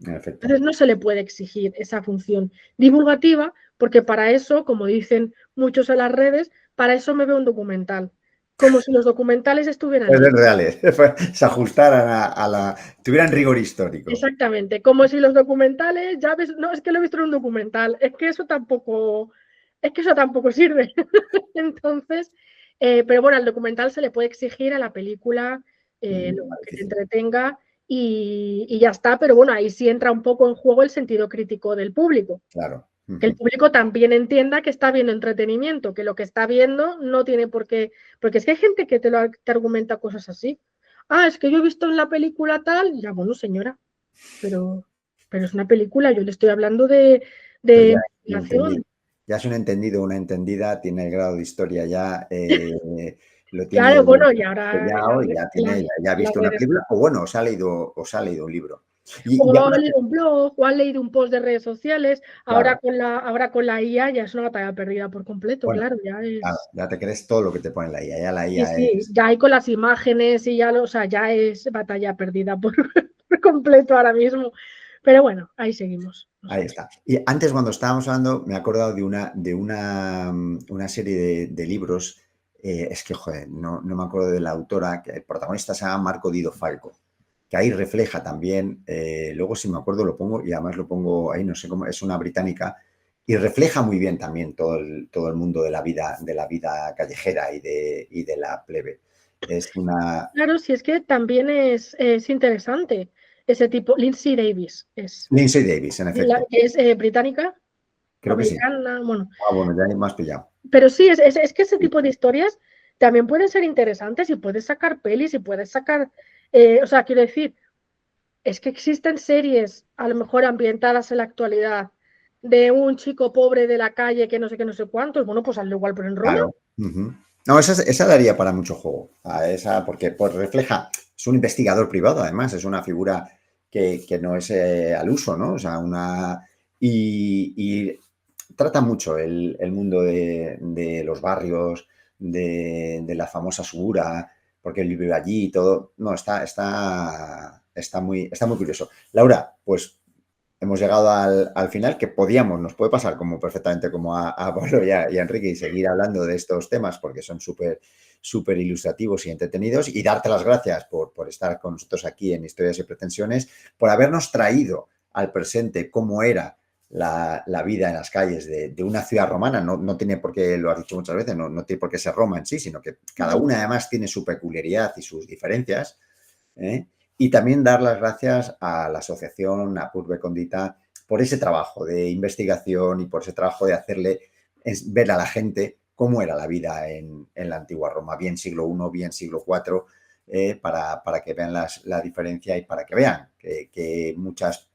En efecto. Entonces no se le puede exigir esa función divulgativa, porque para eso, como dicen muchos en las redes, para eso me veo un documental. Como si los documentales estuvieran Pues hechos. es reales, se ajustaran tuvieran rigor histórico. Exactamente, como si los documentales, ya ves, no, es que lo he visto en un documental, es que eso tampoco sirve. Entonces, pero bueno, al documental se le puede exigir a la película que te entretenga y ya está, pero bueno, ahí sí entra un poco en juego el sentido crítico del público. Claro. Que el público también entienda que está viendo entretenimiento, que lo que está viendo no tiene por qué, porque es que hay gente que te argumenta cosas así. Ah, es que yo he visto en la película tal, ya bueno, señora, pero, pero es una película, yo le estoy hablando Pero de ya es un investigación. entendido. Ya es un entendido, una entendida, tiene el grado de historia ya, lo tiene Claro, bueno, y ahora sellado y ya ha en las visto una redes, película, o bueno, os ha leído un libro. Y o ha ahora leído un blog, o ha leído un post de redes sociales, claro, ahora con la IA ya es una batalla perdida por completo, bueno, claro, ya claro, es. ya te crees todo lo que te pone la IA, ya la Sí, IA sí, es. ya hay con las imágenes y ya, o sea, ya es batalla perdida por, por completo ahora mismo. Pero bueno, ahí seguimos Ahí nosotros. está. Y antes, cuando estábamos hablando, me he acordado de una serie de libros. Es que, joder, no me acuerdo de la autora, que el protagonista se llama Marco Dido Falco, que ahí refleja también, luego si me acuerdo lo pongo, y además lo pongo ahí, no sé cómo, es una británica, y refleja muy bien también todo el mundo de la vida callejera y de la plebe. Es una. Claro, si es que también es interesante ese tipo. Lindsay Davis Lindsay Davis, en efecto. que es británica, Creo que sí. americana, bueno. Ah, bueno, ya hay más pillado. Pero sí, es que ese Sí, tipo de historias también pueden ser interesantes y puedes sacar pelis y puedes sacar, o sea, quiero decir, es que existen series, a lo mejor ambientadas en la actualidad, de un chico pobre de la calle que no sé qué, no sé cuántos. Bueno, pues hazlo igual, pero en Roma. claro. Ujú. No, esa daría para mucho juego. Porque pues, refleja, es un investigador privado, además, es una figura que no es al uso, ¿no? O sea, y trata mucho el mundo de los barrios, de la famosa Sugura, porque él vive allí y todo. No, está muy curioso. Laura, pues hemos llegado al final, que nos puede pasar como perfectamente como a Pablo y a Enrique, y seguir hablando de estos temas porque son súper súper ilustrativos y entretenidos, y darte las gracias por estar con nosotros aquí en Historias y Pretensiones, por habernos traído al presente cómo era la vida en las calles de una ciudad romana. No tiene por qué, lo has dicho muchas veces, no tiene por qué ser Roma en sí, sino que cada una además tiene su peculiaridad y sus diferencias, ¿eh? Y también dar las gracias a la asociación Apurbe Condita por ese trabajo de investigación y por ese trabajo de hacerle ver a la gente cómo era la vida en la antigua Roma, bien siglo I, bien siglo IV, para que vean la diferencia y para que vean que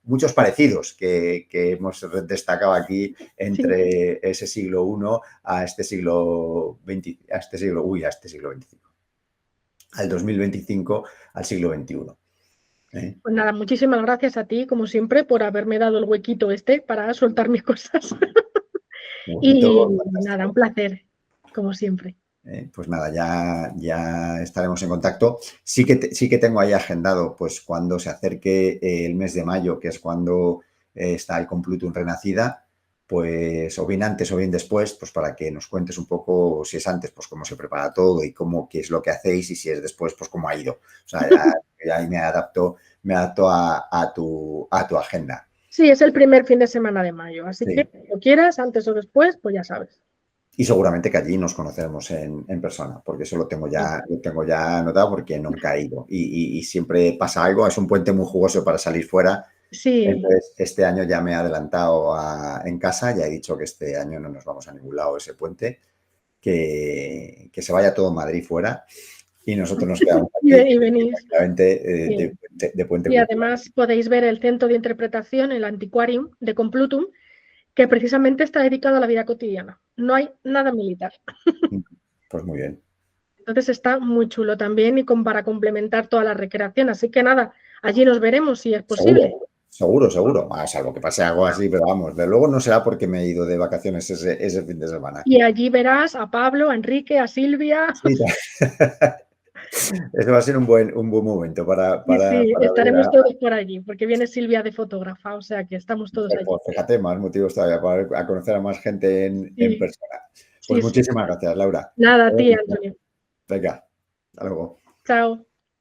muchos parecidos que hemos destacado aquí Sí. entre ese siglo I a este siglo XX, a este siglo XXV, al 2025, al siglo XXI. Pues nada, muchísimas gracias a ti, como siempre, por haberme dado el huequito este para soltar mis cosas. Un Y poquito nada, un fantástico. placer, como siempre. Pues nada, ya estaremos en contacto. Sí que tengo ahí agendado, pues cuando se acerque el mes de mayo, que es cuando está el Complutum Renacida, pues o bien antes o bien después, pues para que nos cuentes un poco, si es antes, pues cómo se prepara todo y qué es lo que hacéis, y si es después, pues cómo ha ido. O sea, ya ahí me adapto a tu agenda. Sí, es el primer fin de semana de mayo, así que Sí. lo quieras, antes o después, pues ya sabes. Y seguramente que allí nos conoceremos en persona, porque eso lo tengo ya anotado, porque nunca he ido. Y siempre pasa algo, es un puente muy jugoso para salir fuera. Sí, Entonces, este año ya me he adelantado en casa, ya he dicho que este año no nos vamos a ningún lado ese puente, que se vaya todo Madrid fuera. y nosotros nos quedamos Y, aquí y venís. tranquilamente Sí. de puente. Y además podéis ver el centro de interpretación, el Antiquarium de Complutum, que precisamente está dedicado a la vida cotidiana. No hay nada militar. Pues muy bien. Entonces está muy chulo también y para complementar toda la recreación. Así que nada, allí nos veremos si es posible. Seguro. Salvo que pase algo así, pero vamos, de luego no será porque me he ido de vacaciones ese fin de semana. Y allí verás a Pablo, a Enrique, a Silvia. Sí, ese va a ser un buen momento para Sí, ver estaremos todos por allí, porque viene Silvia de fotógrafa, o sea que estamos todos allí. Pues fíjate, más motivos todavía para conocer a más gente en Sí, persona. Pues sí. muchísimas gracias, Laura. Nada, a ti, Antonio. Venga, hasta luego. Chao.